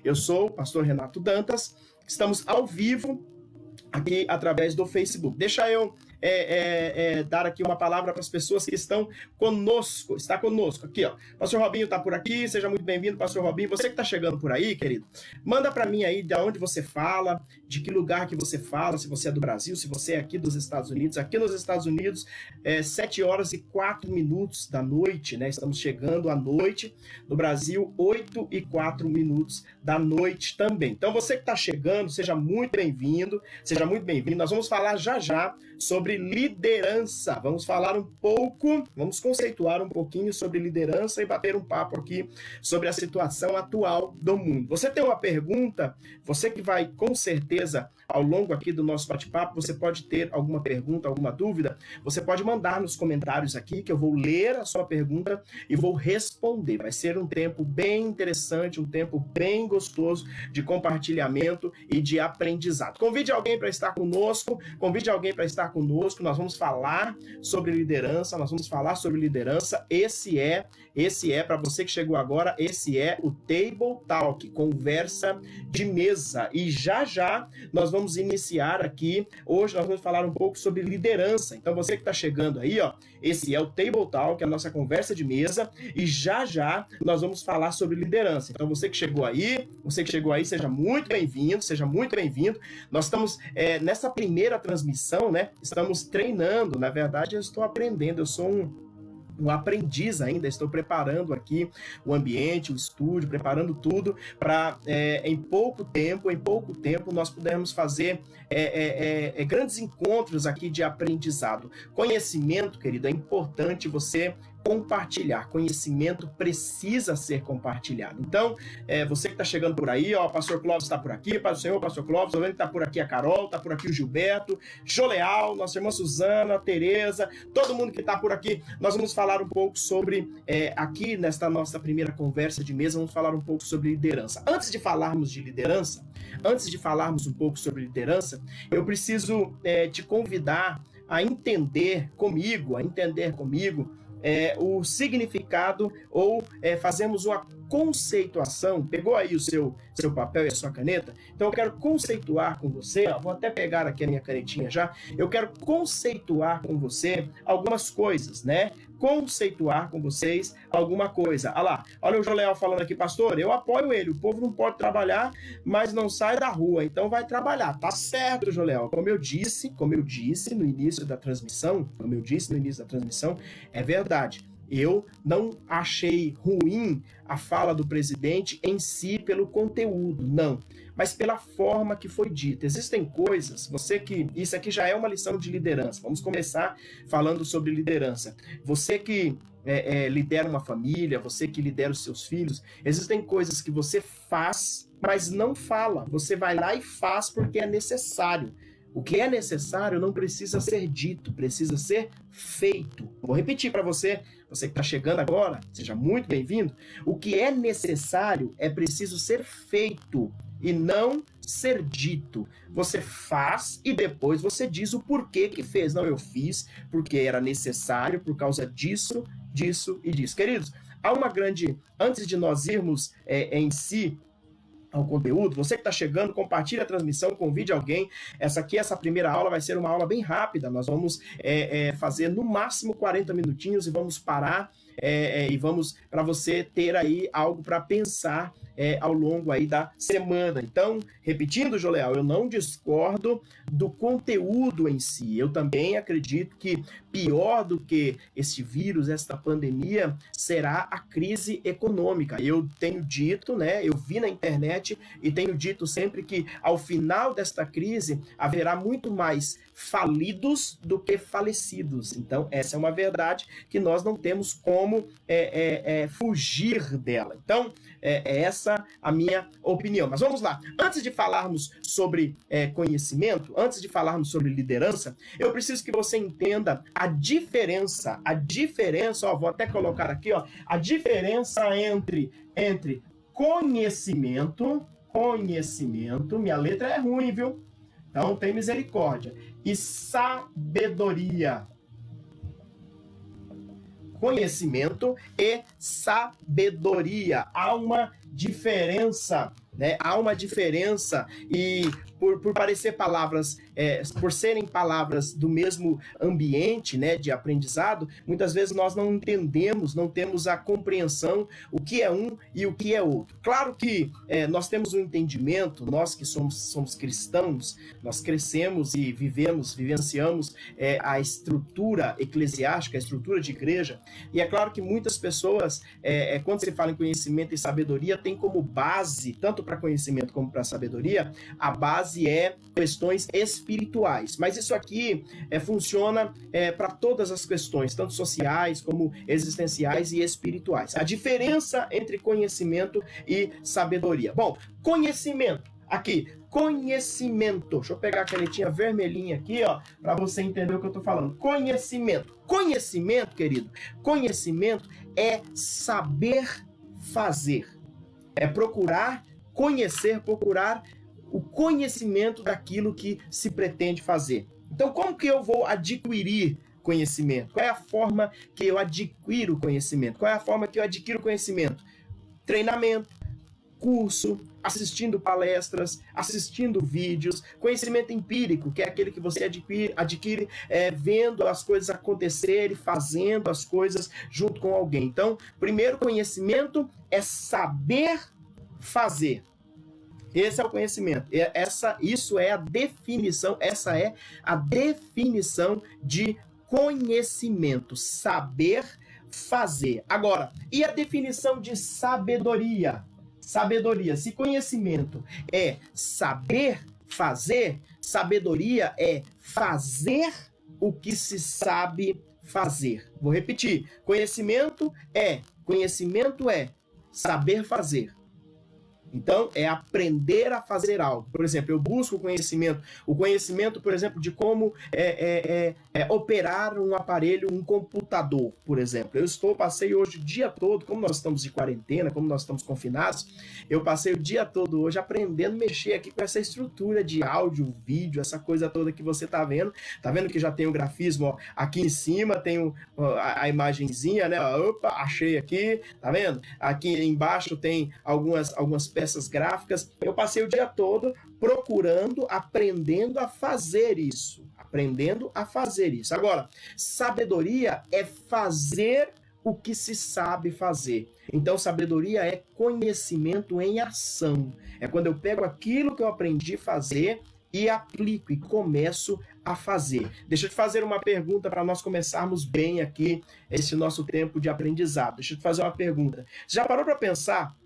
Eu sou o pastor Renato Dantas, estamos ao vivo aqui através do Facebook. Deixa eu dar aqui uma palavra para as pessoas que estão conosco, está conosco aqui, ó. Pastor Robinho está por aqui, seja muito bem-vindo, Pastor Robinho. Você que está chegando por aí, querido, manda para mim aí de onde você fala, de que lugar que você fala, se você é do Brasil, se você é aqui dos Estados Unidos. Aqui nos Estados Unidos, 7 horas e 4 minutos da noite, né? Estamos chegando à noite. No Brasil, 8 e 4 minutos da noite também. Então, você que está chegando, seja muito bem-vindo, seja muito bem-vindo. Nós vamos falar já sobre liderança. Vamos falar um pouco, vamos conceituar um pouquinho sobre liderança e bater um papo aqui sobre a situação atual do mundo. Você tem uma pergunta? Você que vai, com certeza, ao longo aqui do nosso bate-papo, você pode ter alguma pergunta, alguma dúvida? Você pode mandar nos comentários aqui, que eu vou ler a sua pergunta e vou responder. Vai ser um tempo bem interessante, um tempo bem gostoso de compartilhamento e de aprendizado. Convide alguém para estar conosco, nós vamos falar sobre liderança, esse é, para você que chegou agora, esse é o Table Talk, conversa de mesa, e já nós vamos iniciar aqui, hoje nós vamos falar um pouco sobre liderança. Então você que está chegando aí, ó, esse é o Table Talk, a nossa conversa de mesa, e já nós vamos falar sobre liderança. Então você que chegou aí, seja muito bem-vindo, nós estamos nessa primeira transmissão, né? Estamos treinando, na verdade eu estou aprendendo, eu sou um aprendiz ainda, estou preparando aqui o ambiente, o estúdio, preparando tudo para em pouco tempo nós pudermos fazer grandes encontros aqui de aprendizado. Conhecimento, querido, é importante você compartilhar. Conhecimento precisa ser compartilhado. Então, você que está chegando por aí, ó, o pastor Clóvis está por aqui, pastor Clóvis, tô vendo que está por aqui a Carol, está por aqui o Gilberto, Joleal, nossa irmã Suzana, Tereza, todo mundo que está por aqui. Nós vamos falar um pouco sobre, aqui nesta nossa primeira conversa de mesa, vamos falar um pouco sobre liderança. Antes de falarmos um pouco sobre liderança, eu preciso te convidar a entender comigo, o significado, ou fazemos uma conceituação. Pegou aí o seu papel e a sua caneta? Então eu quero conceituar com você, ó, vou até pegar aqui a minha canetinha já, eu quero conceituar com você algumas coisas, né? Conceituar com vocês alguma coisa. Olha o Joleal falando aqui, pastor, eu apoio ele, o povo não pode trabalhar, mas não sai da rua, então vai trabalhar. Tá certo, Joleal, como eu disse no início da transmissão, é verdade. Eu não achei ruim a fala do presidente em si pelo conteúdo, não, mas pela forma que foi dita. Existem coisas, isso aqui já é uma lição de liderança. Vamos começar falando sobre liderança. Você que lidera uma família, você que lidera os seus filhos, existem coisas que você faz, mas não fala. Você vai lá e faz porque é necessário. O que é necessário não precisa ser dito, precisa ser feito. Vou repetir para você que está chegando agora, seja muito bem-vindo. O que é necessário é preciso ser feito e não ser dito. Você faz e depois você diz o porquê que fez. Não, eu fiz porque era necessário, por causa disso e disso. Queridos, antes de nós irmos em si ao conteúdo, você que está chegando, compartilhe a transmissão, convide alguém. Essa primeira aula vai ser uma aula bem rápida, nós vamos fazer no máximo 40 minutinhos e vamos parar e vamos, para você ter aí algo para pensar ao longo aí da semana. Então, repetindo, Joleal, eu não discordo do conteúdo em si. Eu também acredito que pior do que esse vírus, esta pandemia, será a crise econômica. Eu tenho dito, né, eu vi na internet e tenho dito sempre que ao final desta crise haverá muito mais falidos do que falecidos. Então, essa é uma verdade que nós não temos como fugir dela. Então, essa a minha opinião. Mas vamos lá. Antes de falarmos sobre conhecimento, antes de falarmos sobre liderança, eu preciso que você entenda a diferença, ó, vou até colocar aqui, ó, a diferença entre conhecimento, minha letra é ruim, viu? Então, tem misericórdia. E sabedoria. Conhecimento e sabedoria. Há uma diferença né? Há uma diferença e por parecer palavras, por serem palavras do mesmo ambiente, né, de aprendizado, muitas vezes nós não entendemos, não temos a compreensão o que é um e o que é outro. Claro que nós temos um entendimento, nós que somos cristãos, nós crescemos e vivenciamos a estrutura eclesiástica, a estrutura de igreja, e é claro que muitas pessoas, quando se fala em conhecimento e sabedoria, tem como base, tanto para conhecimento como para sabedoria, a base é questões espirituais. Mas isso aqui funciona para todas as questões, tanto sociais como existenciais e espirituais. A diferença entre conhecimento e sabedoria. Bom, conhecimento. Aqui, conhecimento. Deixa eu pegar a canetinha vermelhinha aqui, ó, para você entender o que eu estou falando. Conhecimento. Conhecimento, querido. Conhecimento é saber fazer. É procurar conhecer, procurar o conhecimento daquilo que se pretende fazer. Então, como que eu vou adquirir conhecimento? Qual é a forma que eu adquiro conhecimento? Qual é a forma que eu adquiro conhecimento? Treinamento, curso, assistindo palestras, assistindo vídeos, conhecimento empírico, que é aquele que você adquire vendo as coisas acontecerem, fazendo as coisas junto com alguém. Então, primeiro conhecimento é saber fazer. Esse é o conhecimento. Isso é a definição, essa é a definição de conhecimento, saber fazer. Agora, e a definição de sabedoria? Sabedoria, se conhecimento é saber fazer, sabedoria é fazer o que se sabe fazer. Vou repetir. Conhecimento é saber fazer. Então, é aprender a fazer algo. Por exemplo, eu busco o conhecimento, por exemplo, de como operar um aparelho, um computador, por exemplo. Passei hoje o dia todo, como nós estamos de quarentena, como nós estamos confinados, eu passei o dia todo hoje aprendendo a mexer aqui com essa estrutura de áudio, vídeo, essa coisa toda que você está vendo. Tá vendo que já tem o grafismo, ó, aqui em cima, tem a imagenzinha, né? Opa, achei aqui, tá vendo? Aqui embaixo tem algumas peças gráficas. Eu passei o dia todo procurando, aprendendo a fazer isso. Agora, sabedoria é fazer o que se sabe fazer. Então, sabedoria é conhecimento em ação. É quando eu pego aquilo que eu aprendi a fazer e aplico e começo a fazer. Deixa eu te fazer uma pergunta para nós começarmos bem aqui esse nosso tempo de aprendizado. Deixa eu te fazer uma pergunta. Você já parou para pensar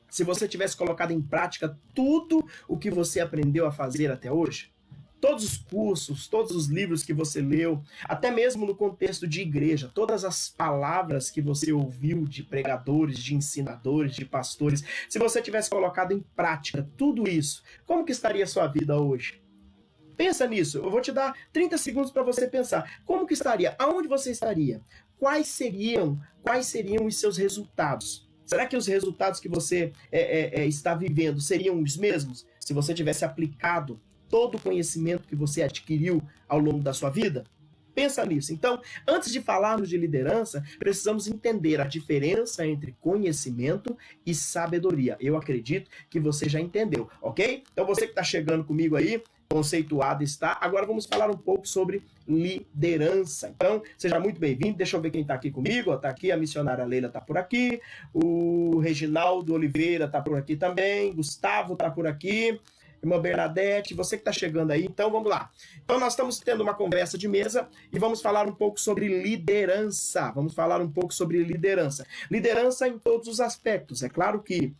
se você tivesse colocado em prática tudo o que você aprendeu a fazer até hoje? Todos os cursos, todos os livros que você leu, até mesmo no contexto de igreja, todas as palavras que você ouviu de pregadores, de ensinadores, de pastores, se você tivesse colocado em prática tudo isso, como que estaria a sua vida hoje? Pensa nisso, eu vou te dar 30 segundos para você pensar. Como que estaria? Aonde você estaria? Quais seriam os seus resultados? Será que os resultados que você está vivendo seriam os mesmos se você tivesse aplicado todo o conhecimento que você adquiriu ao longo da sua vida? Pensa nisso. Então, antes de falarmos de liderança, precisamos entender a diferença entre conhecimento e sabedoria. Eu acredito que você já entendeu, ok? Então, você que está chegando comigo aí, conceituado está. Agora vamos falar um pouco sobre liderança. Então, seja muito bem-vindo. Deixa eu ver quem está aqui comigo. Está aqui, a missionária Leila está por aqui. O Reginaldo Oliveira está por aqui também. Gustavo está por aqui. Irmã Bernadette, você que está chegando aí, então vamos lá. Então nós estamos tendo uma conversa de mesa e vamos falar um pouco sobre liderança. Liderança em todos os aspectos. É claro que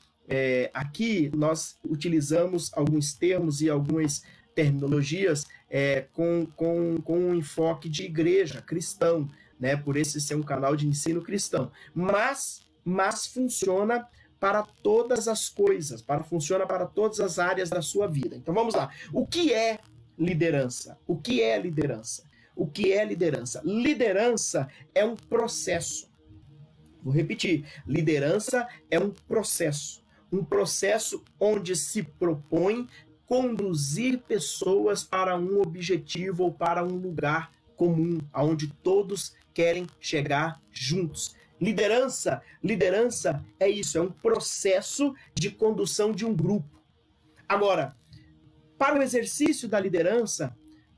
aqui nós utilizamos alguns termos e algumas terminologias com um enfoque de igreja, cristão, né? Por esse ser um canal de ensino cristão. Mas funciona para todas as coisas, funciona para todas as áreas da sua vida. Então vamos lá. O que é liderança? Liderança é um processo. Vou repetir. Liderança é um processo onde se propõe conduzir pessoas para um objetivo ou para um lugar comum, aonde todos querem chegar juntos. Liderança é isso, é um processo de condução de um grupo. Agora, para o exercício da liderança,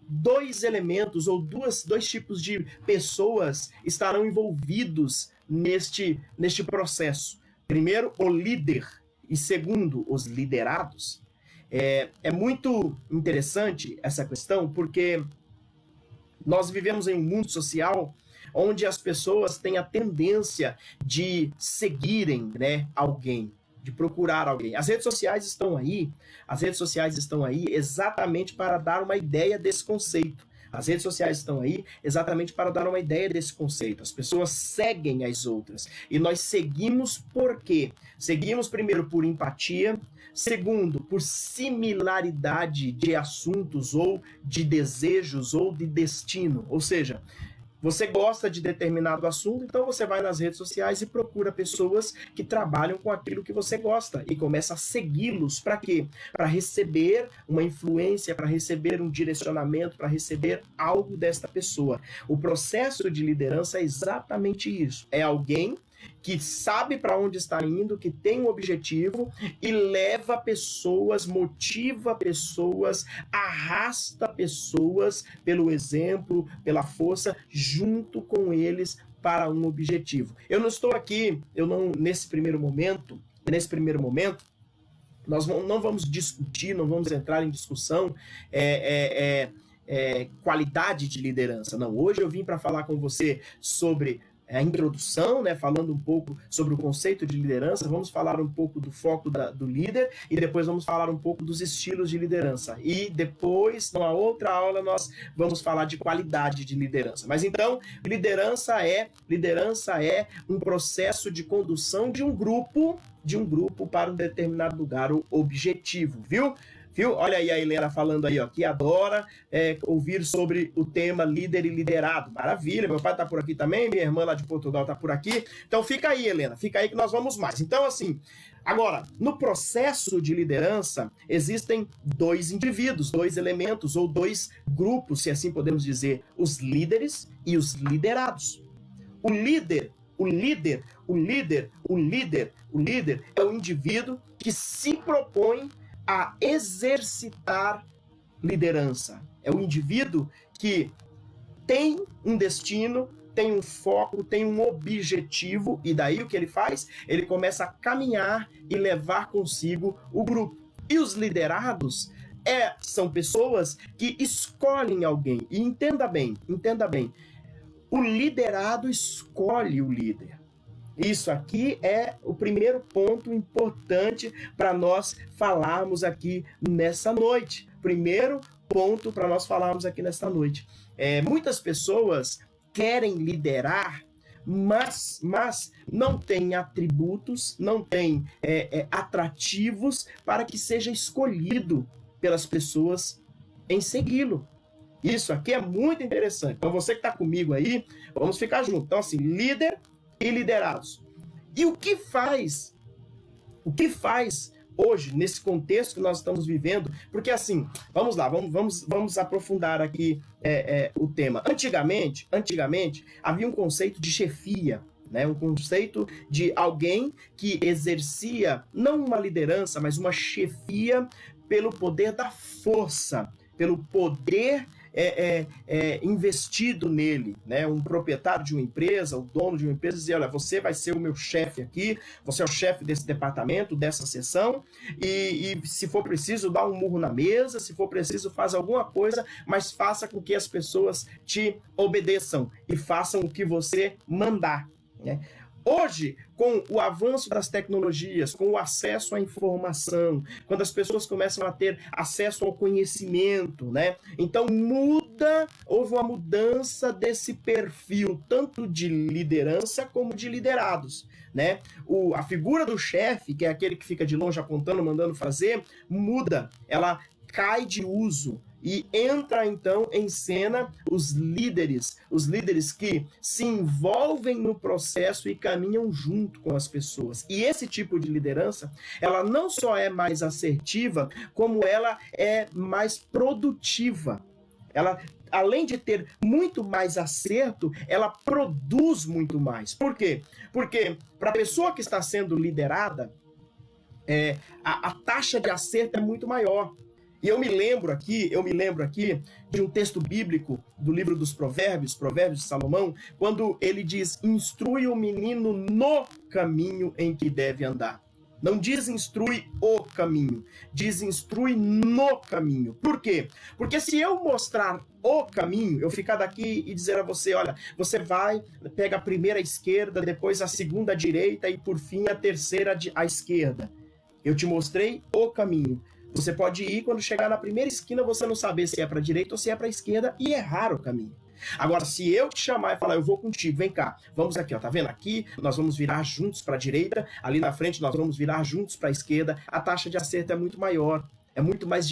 dois elementos ou dois tipos de pessoas estarão envolvidos neste processo. Primeiro, o líder, e segundo, os liderados. É muito interessante essa questão, porque nós vivemos em um mundo social onde as pessoas têm a tendência de seguirem, né, alguém, de procurar alguém. As redes sociais estão aí exatamente para dar uma ideia desse conceito. As redes sociais estão aí exatamente para dar uma ideia desse conceito. As pessoas seguem as outras. E nós seguimos por quê? Seguimos primeiro por empatia, segundo, por similaridade de assuntos ou de desejos ou de destino. Ou seja, você gosta de determinado assunto, então você vai nas redes sociais e procura pessoas que trabalham com aquilo que você gosta e começa a segui-los. Para quê? Para receber uma influência, para receber um direcionamento, para receber algo desta pessoa. O processo de liderança é exatamente isso. É alguém que sabe para onde está indo, que tem um objetivo e leva pessoas, motiva pessoas, arrasta pessoas pelo exemplo, pela força, junto com eles para um objetivo. Eu não estou aqui, nesse primeiro momento, nós não vamos discutir, não vamos entrar em discussão qualidade de liderança. Não, hoje eu vim para falar com você sobre a introdução, né, falando um pouco sobre o conceito de liderança, vamos falar um pouco do foco do líder e depois vamos falar um pouco dos estilos de liderança. E depois, numa outra aula, nós vamos falar de qualidade de liderança. Mas então, liderança é um processo de condução de um grupo para um determinado lugar, o objetivo, viu? Olha aí a Helena falando aí, ó, que adora ouvir sobre o tema líder e liderado. Maravilha, meu pai tá por aqui também, minha irmã lá de Portugal tá por aqui. Então fica aí, Helena, fica aí que nós vamos mais. Então, assim, agora, no processo de liderança, existem dois indivíduos, dois elementos ou dois grupos, se assim podemos dizer, os líderes e os liderados. O líder é o indivíduo que se propõe a exercitar liderança. É o indivíduo que tem um destino, tem um foco, tem um objetivo, e daí o que ele faz? Ele começa a caminhar e levar consigo o grupo. E os liderados são pessoas que escolhem alguém. E entenda bem, o liderado escolhe o líder. Isso aqui é o primeiro ponto importante para nós falarmos aqui nessa noite. Primeiro ponto para nós falarmos aqui nesta noite. Muitas pessoas querem liderar, mas não têm atributos, não têm atrativos para que seja escolhido pelas pessoas em segui-lo. Isso aqui é muito interessante. Então você que está comigo aí, vamos ficar juntos. Então assim, líder e liderados. E o que faz hoje, nesse contexto que nós estamos vivendo? Porque assim, vamos lá, vamos aprofundar aqui o tema. Antigamente, havia um conceito de chefia, né? Um conceito de alguém que exercia não uma liderança, mas uma chefia pelo poder da força, pelo poder investido nele, né? Um proprietário de uma empresa, o dono de uma empresa, dizia: olha, você vai ser o meu chefe aqui, você é o chefe desse departamento, dessa seção, e se for preciso, dá um murro na mesa, se for preciso, faz alguma coisa, mas faça com que as pessoas te obedeçam e façam o que você mandar, né? Hoje, com o avanço das tecnologias, com o acesso à informação, quando as pessoas começam a ter acesso ao conhecimento, né? Então houve uma mudança desse perfil, tanto de liderança como de liderados, né? A figura do chefe, que é aquele que fica de longe apontando, mandando fazer, muda, ela cai de uso. E entra então em cena os líderes que se envolvem no processo e caminham junto com as pessoas. E esse tipo de liderança, ela não só é mais assertiva, como ela é mais produtiva. Ela, além de ter muito mais acerto, ela produz muito mais. Por quê? Porque para a pessoa que está sendo liderada, a taxa de acerto é muito maior. E eu me lembro aqui de um texto bíblico do livro dos Provérbios, Provérbios de Salomão, quando ele diz: instrui o menino no caminho em que deve andar. Não diz instrui o caminho, diz instrui no caminho. Por quê? Porque se eu mostrar o caminho, eu ficar daqui e dizer a você, olha, você vai, pega a primeira à esquerda, depois a segunda à direita e por fim a terceira à esquerda. Eu te mostrei o caminho. Você pode ir, quando chegar na primeira esquina, você não saber se é para a direita ou se é para a esquerda e errar o caminho. Agora, se eu te chamar e falar, eu vou contigo, vem cá, vamos aqui, ó, tá vendo? Aqui nós vamos virar juntos para a direita, ali na frente nós vamos virar juntos para a esquerda, a taxa de acerto é muito maior. É muito mais,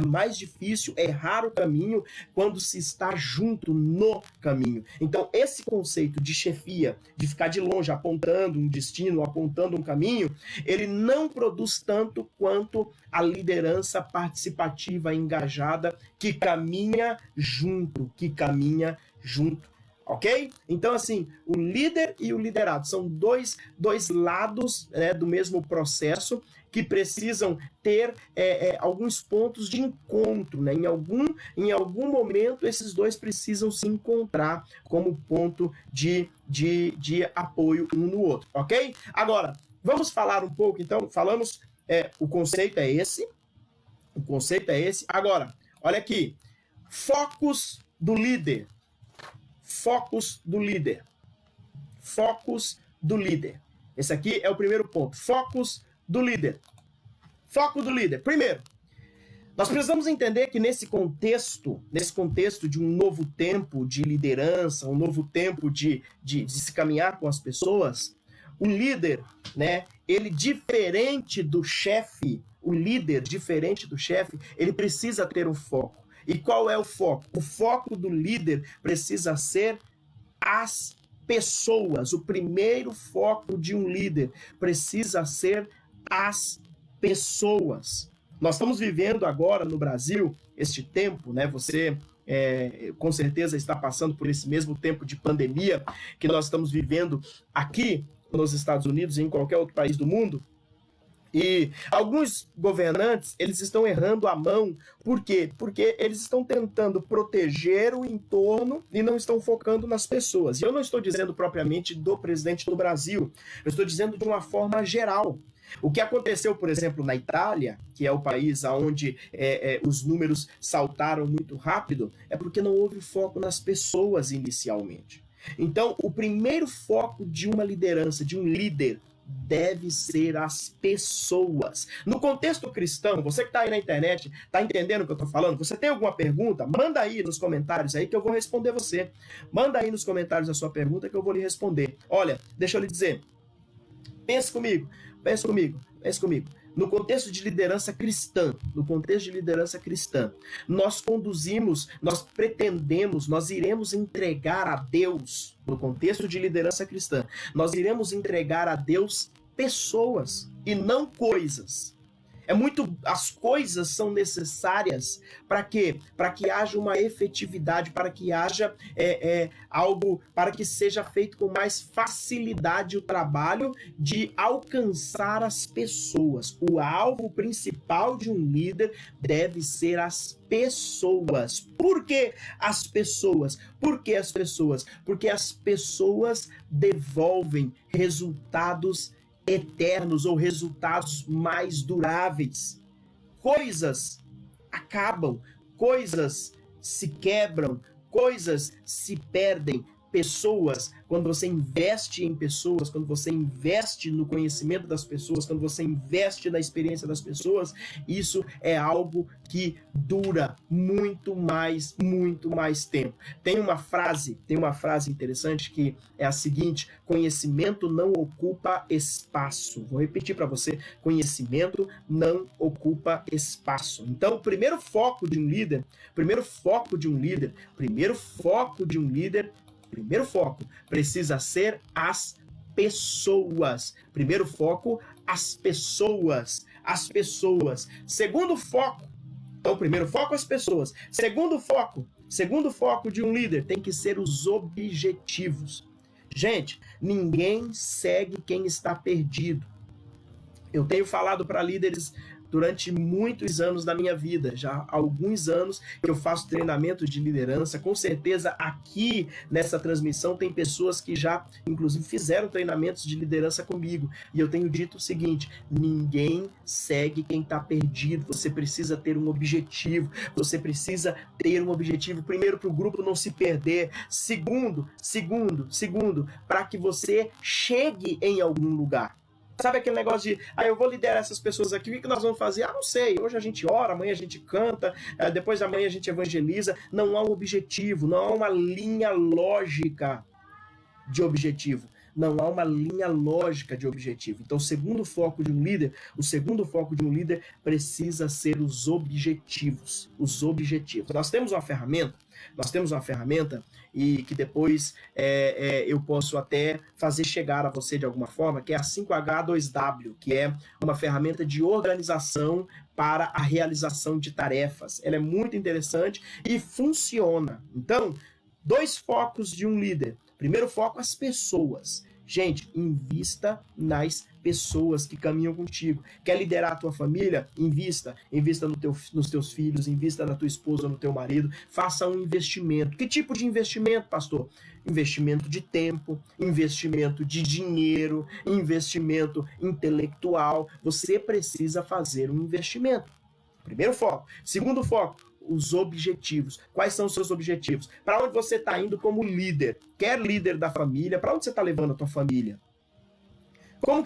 mais difícil errar o caminho quando se está junto no caminho. Então, esse conceito de chefia, de ficar de longe apontando um destino, apontando um caminho, ele não produz tanto quanto a liderança participativa, engajada, que caminha junto, ok? Então, assim, o líder e o liderado são dois lados, né, do mesmo processo, que precisam ter alguns pontos de encontro, né? Em algum momento, esses dois precisam se encontrar como ponto de apoio um no outro, ok? Agora, vamos falar um pouco, então, falamos, o conceito é esse, Agora, olha aqui, focos do líder. Focos do líder. Esse aqui é o primeiro ponto. Focos do líder. Foco do líder. Primeiro, nós precisamos entender que nesse contexto de um novo tempo de liderança, um novo tempo de se caminhar com as pessoas, o líder, né, ele diferente do chefe, ele precisa ter um foco. E qual é o foco? O foco do líder precisa ser as pessoas. O primeiro foco de um líder precisa ser as pessoas. Nós estamos vivendo agora no Brasil este tempo, né? Você com certeza está passando por esse mesmo tempo de pandemia que nós estamos vivendo aqui nos Estados Unidos e em qualquer outro país do mundo. E alguns governantes, eles estão errando a mão. Por quê? Porque eles estão tentando proteger o entorno e não estão focando nas pessoas. E eu não estou dizendo propriamente do presidente do Brasil, eu estou dizendo de uma forma geral. O que aconteceu, por exemplo, na Itália, que é o país onde os números saltaram muito rápido, é porque não houve foco nas pessoas inicialmente. Então, o primeiro foco de uma liderança, de um líder, deve ser as pessoas. No contexto cristão, você que está aí na internet, está entendendo o que eu estou falando? Você tem alguma pergunta? Manda aí nos comentários aí que eu vou responder você. Manda aí nos comentários a sua pergunta que eu vou lhe responder. Olha, deixa eu lhe dizer. Pense comigo. No contexto de liderança cristã, nós pretendemos, nós iremos entregar a Deus, no contexto de liderança cristã, nós iremos entregar a Deus pessoas e não coisas. As coisas são necessárias para quê? Para que haja uma efetividade, para que haja algo, para que seja feito com mais facilidade o trabalho de alcançar as pessoas. O alvo principal de um líder deve ser as pessoas. Por que as pessoas? Porque as pessoas devolvem resultados eternos ou resultados mais duráveis. Coisas acabam, coisas se quebram, coisas se perdem. Pessoas, quando você investe em pessoas, quando você investe no conhecimento das pessoas, quando você investe na experiência das pessoas, isso é algo que dura muito mais tempo. Tem uma frase interessante que é a seguinte: conhecimento não ocupa espaço. Vou repetir para você: conhecimento não ocupa espaço. Então, o primeiro foco de um líder precisa ser as pessoas. Primeiro foco, as pessoas. Segundo foco, Então, primeiro foco as pessoas. Segundo foco de um líder tem que ser os objetivos. Gente, ninguém segue quem está perdido. Eu tenho falado para líderes durante muitos anos da minha vida, já há alguns anos que eu faço treinamento de liderança. Com certeza aqui nessa transmissão tem pessoas que já, inclusive, fizeram treinamentos de liderança comigo. E eu tenho dito o seguinte: ninguém segue quem está perdido. Você precisa ter um objetivo. Você precisa ter um objetivo. Primeiro, para o grupo não se perder. Segundo, para que você chegue em algum lugar. Sabe aquele negócio de, eu vou liderar essas pessoas aqui, o que nós vamos fazer? Não sei, hoje a gente ora, amanhã a gente canta, depois da manhã a gente evangeliza. Não há um objetivo, não há uma linha lógica de objetivo. Não há uma linha lógica de objetivo. Então, o segundo foco de um líder precisa ser os objetivos. Os objetivos. Nós temos uma ferramenta e que depois eu posso até fazer chegar a você de alguma forma, que é a 5H2W, que é uma ferramenta de organização para a realização de tarefas. Ela é muito interessante e funciona. Então, 2 focos de um líder. Primeiro foco, as pessoas. Gente, invista nas pessoas que caminham contigo. Quer liderar a tua família? Invista nos teus filhos, invista na tua esposa, no teu marido. Faça um investimento. Que tipo de investimento, pastor? Investimento de tempo, investimento de dinheiro, investimento intelectual. Você precisa fazer um investimento. Primeiro foco. Segundo foco, os objetivos. Quais são os seus objetivos? Para onde você está indo como líder? Quer líder da família? Para onde você está levando a tua família? Qual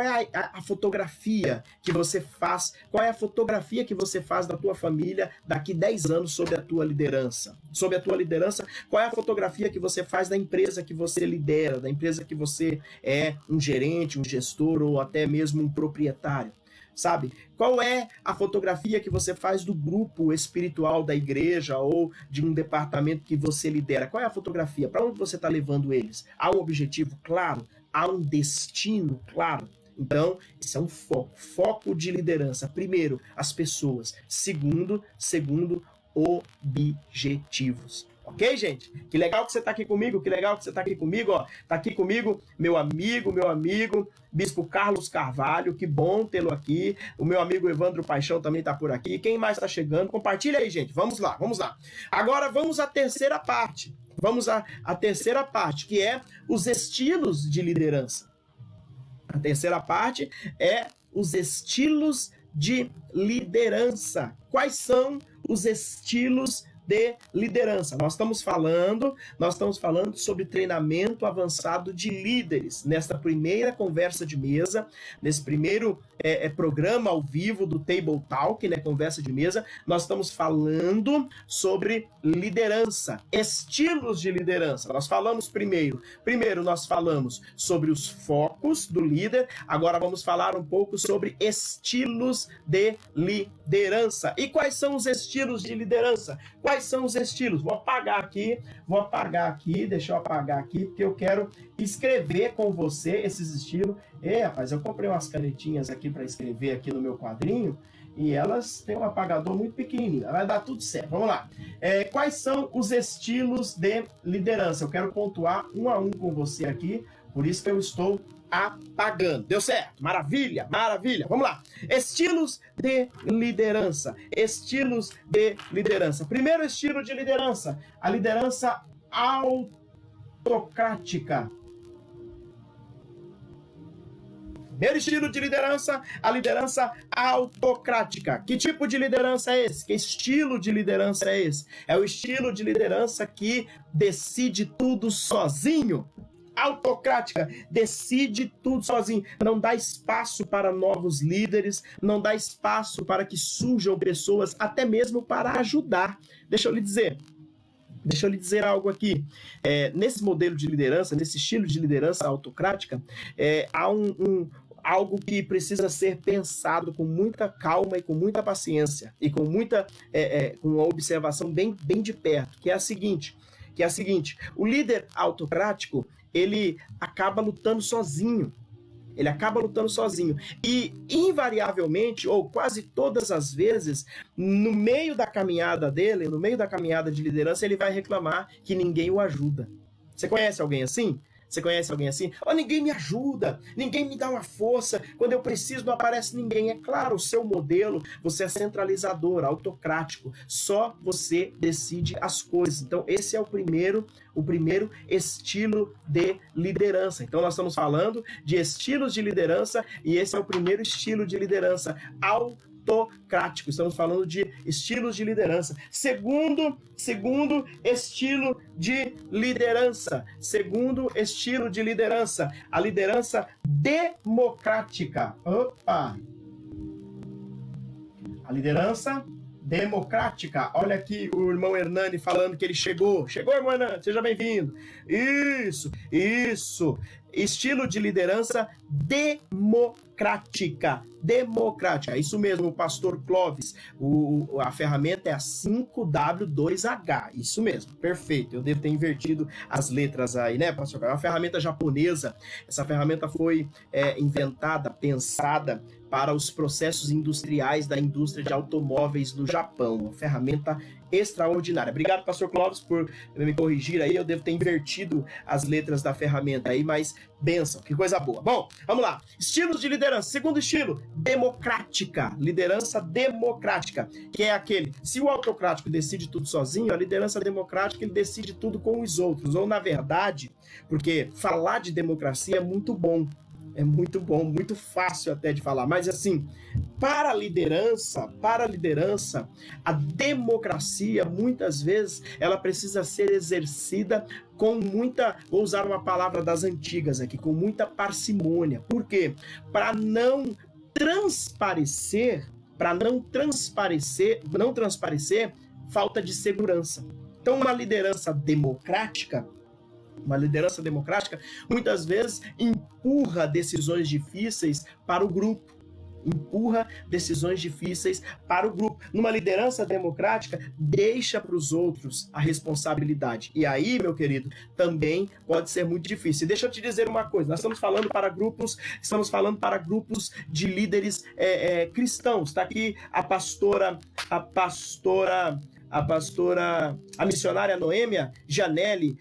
é a fotografia que você faz? Qual é a fotografia que você faz da tua família daqui 10 anos sob a tua liderança? Sob a tua liderança, qual é a fotografia que você faz da empresa que você lidera, da empresa que você é um gerente, um gestor ou até mesmo um proprietário? Sabe? Qual é a fotografia que você faz do grupo espiritual da igreja ou de um departamento que você lidera? Qual é a fotografia? Para onde você está levando eles? Há um objetivo claro? Há um destino claro? Então, isso é um foco de liderança. Primeiro, as pessoas. Segundo, objetivos. Ok, gente? Que legal que você está aqui comigo, ó. Tá aqui comigo meu amigo, Bispo Carlos Carvalho, que bom tê-lo aqui. O meu amigo Evandro Paixão também está por aqui. Quem mais está chegando? Compartilha aí, gente. Vamos lá. Agora vamos à terceira parte. Que é os estilos de liderança. A terceira parte é os estilos de liderança. Quais são os estilos de liderança? Nós estamos falando sobre treinamento avançado de líderes. Nesta primeira conversa de mesa, nesse primeiro programa ao vivo do Table Talk, né, conversa de mesa, nós estamos falando sobre liderança, estilos de liderança. Nós falamos primeiro nós falamos sobre os focos do líder, agora vamos falar um pouco sobre estilos de liderança. E quais são os estilos de liderança? Quais são os estilos? Vou apagar aqui, deixa eu apagar aqui, porque eu quero escrever com você esses estilos. Rapaz, eu comprei umas canetinhas aqui para escrever aqui no meu quadrinho e elas têm um apagador muito pequenininho, vai dar tudo certo. Vamos lá. Quais são os estilos de liderança? Eu quero pontuar um a um com você aqui, por isso que eu estou apagando. Deu certo? Maravilha. Vamos lá. Estilos de liderança. Primeiro estilo de liderança, a liderança autocrática. Primeiro estilo de liderança, a liderança autocrática. Que tipo de liderança é esse? Que estilo de liderança é esse? É o estilo de liderança que decide tudo sozinho. Autocrática, decide tudo sozinho, não dá espaço para novos líderes, não dá espaço para que surjam pessoas, até mesmo para ajudar. Deixa eu lhe dizer algo aqui. Nesse modelo de liderança, nesse estilo de liderança autocrática, há algo que precisa ser pensado com muita calma e com muita paciência e com uma observação bem de perto, que é a seguinte, o líder autocrático, ele acaba lutando sozinho. Ele acaba lutando sozinho. E, invariavelmente, ou quase todas as vezes, no meio da caminhada dele, no meio da caminhada de liderança, ele vai reclamar que ninguém o ajuda. Você conhece alguém assim? Você conhece alguém assim? Oh, ninguém me ajuda, ninguém me dá uma força, quando eu preciso não aparece ninguém. É claro, o seu modelo, você é centralizador, autocrático, só você decide as coisas. Então, esse é o primeiro estilo de liderança. Então, nós estamos falando de estilos de liderança e esse é o primeiro estilo de liderança, autocrático. Estamos falando de estilos de liderança. Segundo estilo de liderança. Segundo estilo de liderança, a liderança democrática. Opa! A liderança democrática. Olha aqui o irmão Hernani falando que ele chegou. Chegou, irmão Hernani, seja bem-vindo. Isso. Estilo de liderança democrática. Isso mesmo, o pastor Clóvis. A ferramenta é a 5W2H. Isso mesmo, perfeito. Eu devo ter invertido as letras aí, né, pastor? É uma ferramenta japonesa. Essa ferramenta foi inventada, pensada para os processos industriais da indústria de automóveis no Japão. Uma ferramenta extraordinária. Obrigado, pastor Clóvis, por me corrigir aí. Eu devo ter invertido as letras da ferramenta aí, mas bênção, que coisa boa. Bom, vamos lá. Estilos de liderança. Segundo estilo, democrática. Liderança democrática, que é aquele, se o autocrático decide tudo sozinho, a liderança democrática, ele decide tudo com os outros. Ou, na verdade, porque falar de democracia é muito bom, muito fácil até de falar, mas assim, para a liderança, a democracia, muitas vezes, ela precisa ser exercida com muita, vou usar uma palavra das antigas aqui, com muita parcimônia. Por quê? Para não transparecer falta de segurança. Então, uma liderança democrática, muitas vezes empurra decisões difíceis para o grupo. Numa liderança democrática, deixa para os outros a responsabilidade. E aí, meu querido, também pode ser muito difícil. Deixa eu te dizer uma coisa, nós estamos falando para grupos de líderes cristãos. Está aqui a missionária Noêmia Janelli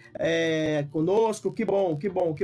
conosco, que bom,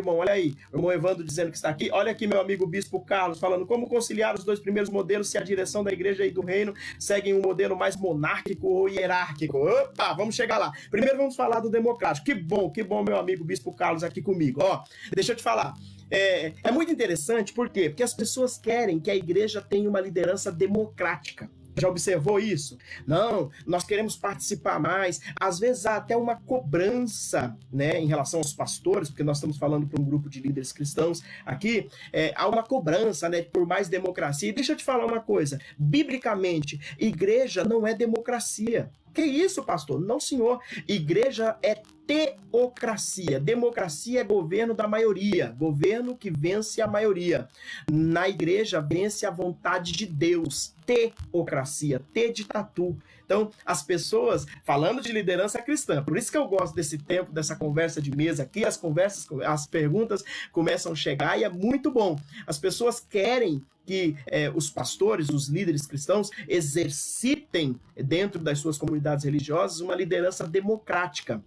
olha aí, o irmão Evandro dizendo que está aqui, olha aqui meu amigo Bispo Carlos falando como conciliar os dois primeiros modelos se a direção da igreja e do reino seguem um modelo mais monárquico ou hierárquico. Opa, vamos chegar lá. Primeiro vamos falar do democrático. Que bom meu amigo Bispo Carlos aqui comigo. Ó, deixa eu te falar, é muito interessante, por quê? Porque as pessoas querem que a igreja tenha uma liderança democrática. Já observou isso? Não, nós queremos participar mais. Às vezes há até uma cobrança, né, em relação aos pastores, porque nós estamos falando para um grupo de líderes cristãos aqui, há uma cobrança, né, por mais democracia. E deixa eu te falar uma coisa, biblicamente, igreja não é democracia. Que isso, pastor? Não, senhor. Igreja é teocracia. Democracia é governo da maioria, governo que vence a maioria. Na igreja vence a vontade de Deus. Teocracia, T de tatu. Então, as pessoas, falando de liderança cristã, por isso que eu gosto desse tempo, dessa conversa de mesa aqui, as perguntas começam a chegar e é muito bom. As pessoas querem que os pastores, os líderes cristãos, exercitem dentro das suas comunidades religiosas uma liderança democrática.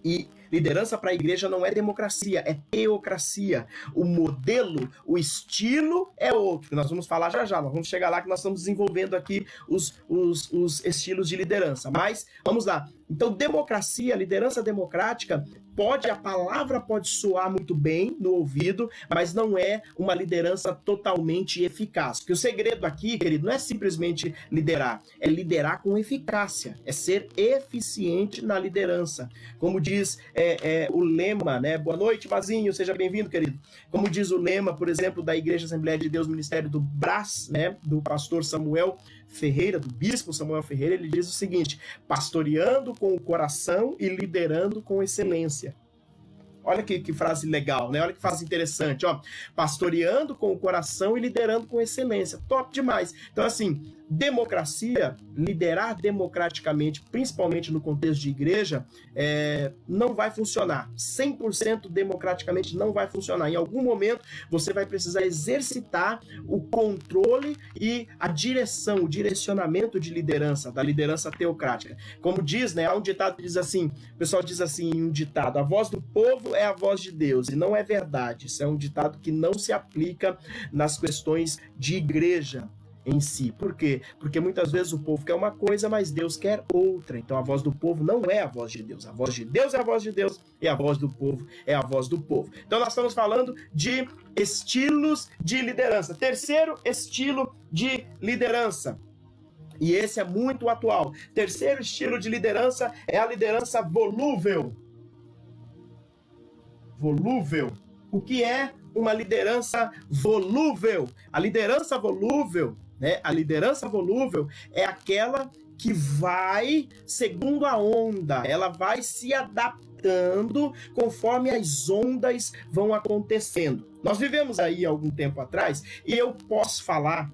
E liderança para a igreja não é democracia, é teocracia. O modelo, o estilo é outro, que nós vamos falar já. Nós vamos chegar lá que nós estamos desenvolvendo aqui os estilos de liderança. Mas, vamos lá. Então, democracia, liderança democrática, a palavra pode soar muito bem no ouvido, mas não é uma liderança totalmente eficaz. Porque o segredo aqui, querido, não é simplesmente liderar, é liderar com eficácia, é ser eficiente na liderança. Como diz o lema, né? Boa noite, Mazinho, seja bem-vindo, querido. Como diz o lema, por exemplo, da Igreja Assembleia de Deus, Ministério do Brás, né? Do pastor Samuel Ferreira, do bispo Samuel Ferreira, ele diz o seguinte: pastoreando com o coração e liderando com excelência. Olha que frase legal, né? Olha que frase interessante, ó. Pastoreando com o coração e liderando com excelência. Top demais. Então, assim, democracia, liderar democraticamente, principalmente no contexto de igreja, não vai funcionar. 100% democraticamente não vai funcionar. Em algum momento, você vai precisar exercitar o controle e a direção, o direcionamento de liderança, da liderança teocrática. Como diz, né? Há um ditado que diz assim, o pessoal diz assim em um ditado, a voz do povo é a voz de Deus, e não é verdade. Isso é um ditado que não se aplica nas questões de igreja em si. Por quê? Porque muitas vezes o povo quer uma coisa, mas Deus quer outra. Então a voz do povo não é a voz de Deus. A voz de Deus é a voz de Deus e a voz do povo é a voz do povo. Então nós estamos falando de estilos de liderança. Terceiro estilo de liderança. E esse é muito atual. Terceiro estilo de liderança é a liderança volúvel. Volúvel. O que é uma liderança volúvel? A liderança volúvel, né? A liderança volúvel é aquela que vai segundo a onda, ela vai se adaptando conforme as ondas vão acontecendo. Nós vivemos aí algum tempo atrás e eu posso falar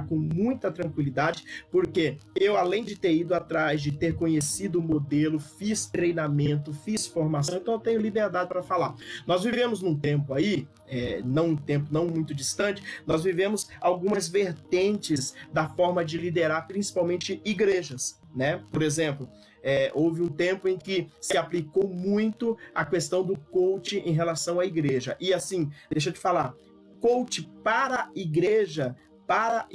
com muita tranquilidade, porque eu, além de ter ido atrás, de ter conhecido o modelo, fiz treinamento, fiz formação, então eu tenho liberdade para falar. Nós vivemos num tempo aí, não um tempo não muito distante, nós vivemos algumas vertentes da forma de liderar, principalmente igrejas, né? Por exemplo, houve um tempo em que se aplicou muito a questão do coach em relação à igreja. E assim, deixa eu te falar, coach para a igreja, para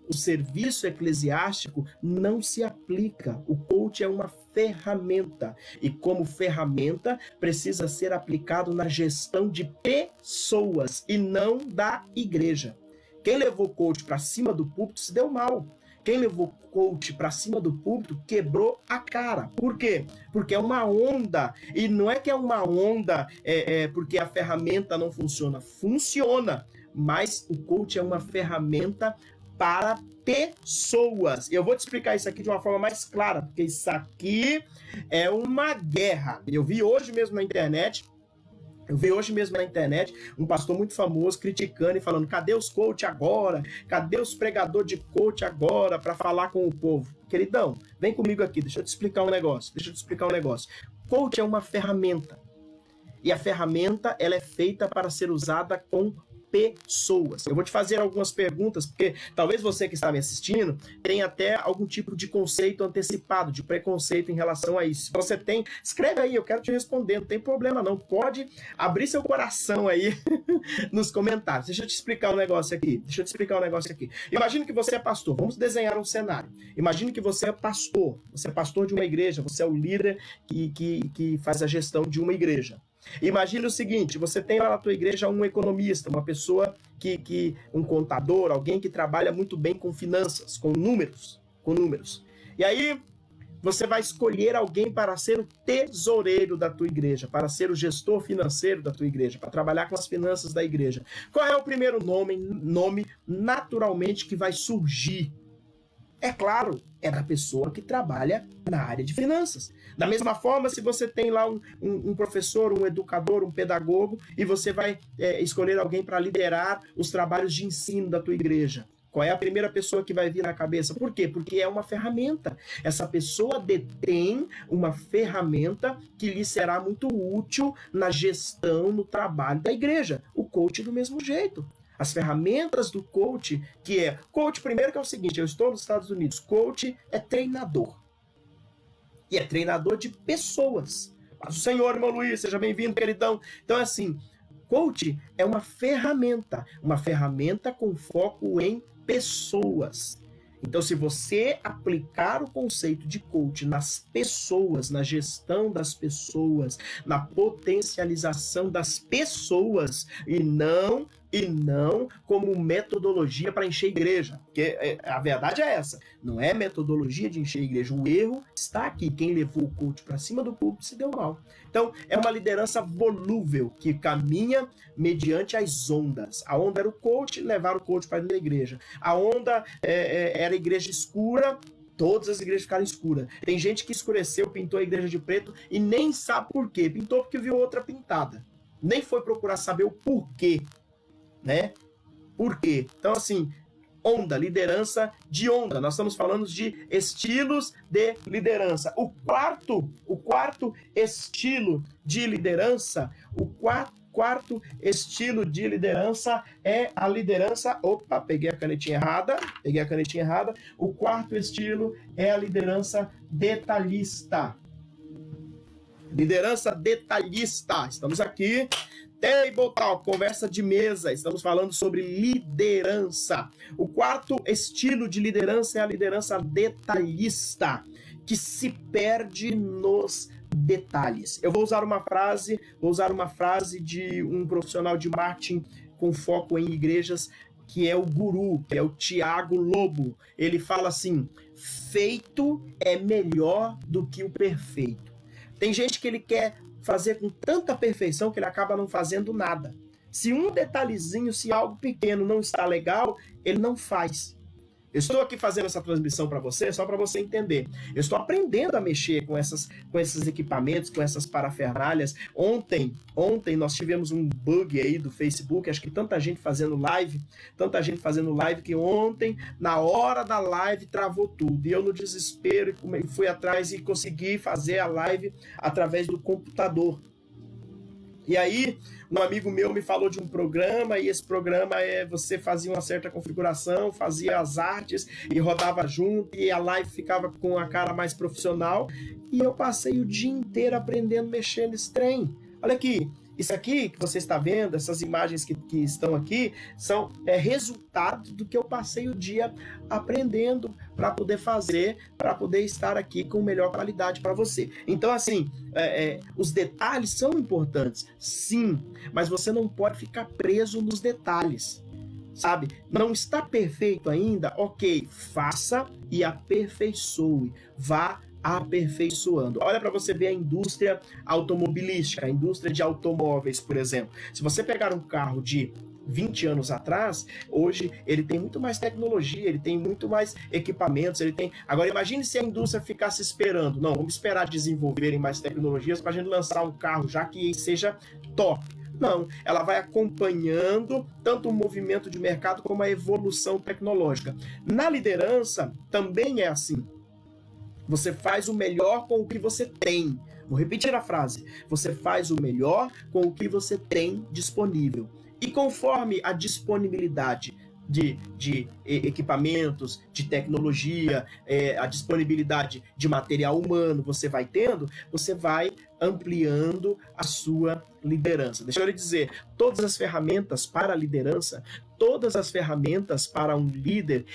o serviço eclesiástico, não se aplica. O coach é uma ferramenta. E como ferramenta, precisa ser aplicado na gestão de pessoas e não da igreja. Quem levou coach para cima do púlpito se deu mal. Quem levou coach para cima do púlpito quebrou a cara. Por quê? Porque é uma onda. E não é que é uma onda porque a ferramenta não funciona. Funciona. Mas o coach é uma ferramenta para pessoas. Eu vou te explicar isso aqui de uma forma mais clara, porque isso aqui é uma guerra. Eu vi hoje mesmo na internet um pastor muito famoso criticando e falando: cadê os coach agora? Cadê os pregadores de coach agora para falar com o povo? Queridão, vem comigo aqui, deixa eu te explicar um negócio. Coach é uma ferramenta. E a ferramenta, ela é feita para ser usada com pessoas. Eu vou te fazer algumas perguntas, porque talvez você que está me assistindo tenha até algum tipo de conceito antecipado, de preconceito em relação a isso. Se você tem, escreve aí, eu quero te responder, não tem problema não. Pode abrir seu coração aí nos comentários. Deixa eu te explicar um negócio aqui. Imagine que você é pastor. Vamos desenhar um cenário. Imagine que você é pastor. Você é pastor de uma igreja, você é o líder que faz a gestão de uma igreja. Imagine o seguinte, você tem lá na tua igreja um economista, uma pessoa um contador, alguém que trabalha muito bem com finanças, com números. E aí você vai escolher alguém para ser o tesoureiro da tua igreja, para ser o gestor financeiro da tua igreja, para trabalhar com as finanças da igreja. Qual é o primeiro nome naturalmente que vai surgir? É claro, é da pessoa que trabalha na área de finanças. Da mesma forma, se você tem lá um professor, um educador, um pedagogo, e você vai escolher alguém para liderar os trabalhos de ensino da tua igreja. Qual é a primeira pessoa que vai vir na cabeça? Por quê? Porque é uma ferramenta. Essa pessoa detém uma ferramenta que lhe será muito útil na gestão, no trabalho da igreja. O coach do mesmo jeito. As ferramentas do coach, coach primeiro que é o seguinte, eu estou nos Estados Unidos, coach é treinador. E é treinador de pessoas. Mas o Senhor, irmão Luiz, seja bem-vindo, queridão. Então, assim, coach é uma ferramenta com foco em pessoas. Então, se você aplicar o conceito de coach nas pessoas, na gestão das pessoas, na potencialização das pessoas, e não como metodologia para encher igreja. Porque a verdade é essa, não é metodologia de encher igreja. O erro está aqui. Quem levou o coach para cima do púlpito se deu mal. Então, é uma liderança volúvel, que caminha mediante as ondas. A onda era o coach, levaram o coach para dentro da igreja. A onda era a igreja escura, Todas as igrejas ficaram escuras. Tem gente que escureceu, pintou a igreja de preto e nem sabe por quê. Pintou porque viu outra pintada. Nem foi procurar saber o porquê, né? Por quê? Então, assim, onda, liderança de onda. Nós estamos falando de estilos de liderança. O quarto estilo de liderança, quarto estilo de liderança é a liderança... Opa, peguei a canetinha errada. O quarto estilo é a liderança detalhista. Liderança detalhista. Estamos aqui. Table Talk, conversa de mesa. Estamos falando sobre liderança. O quarto estilo de liderança é a liderança detalhista, que se perde nos detalhes. Eu vou usar uma frase de um profissional de marketing com foco em igrejas, que é o guru, que é o Tiago Lobo. Ele fala assim: feito é melhor do que o perfeito. Tem gente que ele quer fazer com tanta perfeição que ele acaba não fazendo nada. Se um detalhezinho, se algo pequeno não está legal, ele não faz. Eu estou aqui fazendo essa transmissão para você, só para você entender. Eu estou aprendendo a mexer com esses equipamentos, com essas parafernálias. Ontem nós tivemos um bug aí do Facebook, acho que tanta gente fazendo live que ontem, na hora da live, travou tudo. E eu, no desespero, fui atrás e consegui fazer a live através do computador. E aí, um amigo meu me falou de um programa, e esse programa você fazia uma certa configuração, fazia as artes e rodava junto, e a live ficava com a cara mais profissional. E eu passei o dia inteiro aprendendo a mexer nesse trem. Olha aqui, isso aqui que você está vendo, essas imagens que estão aqui, são resultado do que eu passei o dia aprendendo para poder fazer, para poder estar aqui com melhor qualidade para você. Então, assim, os detalhes são importantes, sim, mas você não pode ficar preso nos detalhes, sabe? Não está perfeito ainda? Ok, faça e aperfeiçoe, vá aperfeiçoando. Olha para você ver a indústria automobilística, a indústria de automóveis, por exemplo. Se você pegar um carro de 20 anos atrás, hoje ele tem muito mais tecnologia, ele tem muito mais equipamentos, ele tem... Agora imagine se a indústria ficasse esperando. Não, vamos esperar desenvolverem mais tecnologias para a gente lançar um carro já que seja top. Não, ela vai acompanhando tanto o movimento de mercado como a evolução tecnológica. Na liderança também é assim. Você faz o melhor com o que você tem. Vou repetir a frase. Você faz o melhor com o que você tem disponível. E conforme a disponibilidade de equipamentos, de tecnologia, a disponibilidade de material humano você vai tendo, você vai ampliando a sua liderança. Deixa eu lhe dizer, todas as ferramentas para a liderança, todas as ferramentas para um líder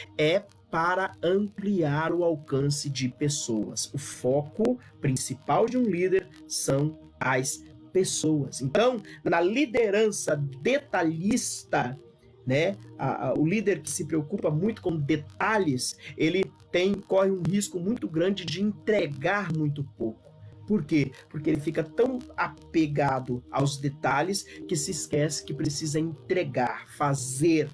para ampliar o alcance de pessoas. O foco principal de um líder são as pessoas. Então, na liderança detalhista, né, o líder que se preocupa muito com detalhes, ele corre um risco muito grande de entregar muito pouco. Por quê? Porque ele fica tão apegado aos detalhes que se esquece que precisa entregar, fazer.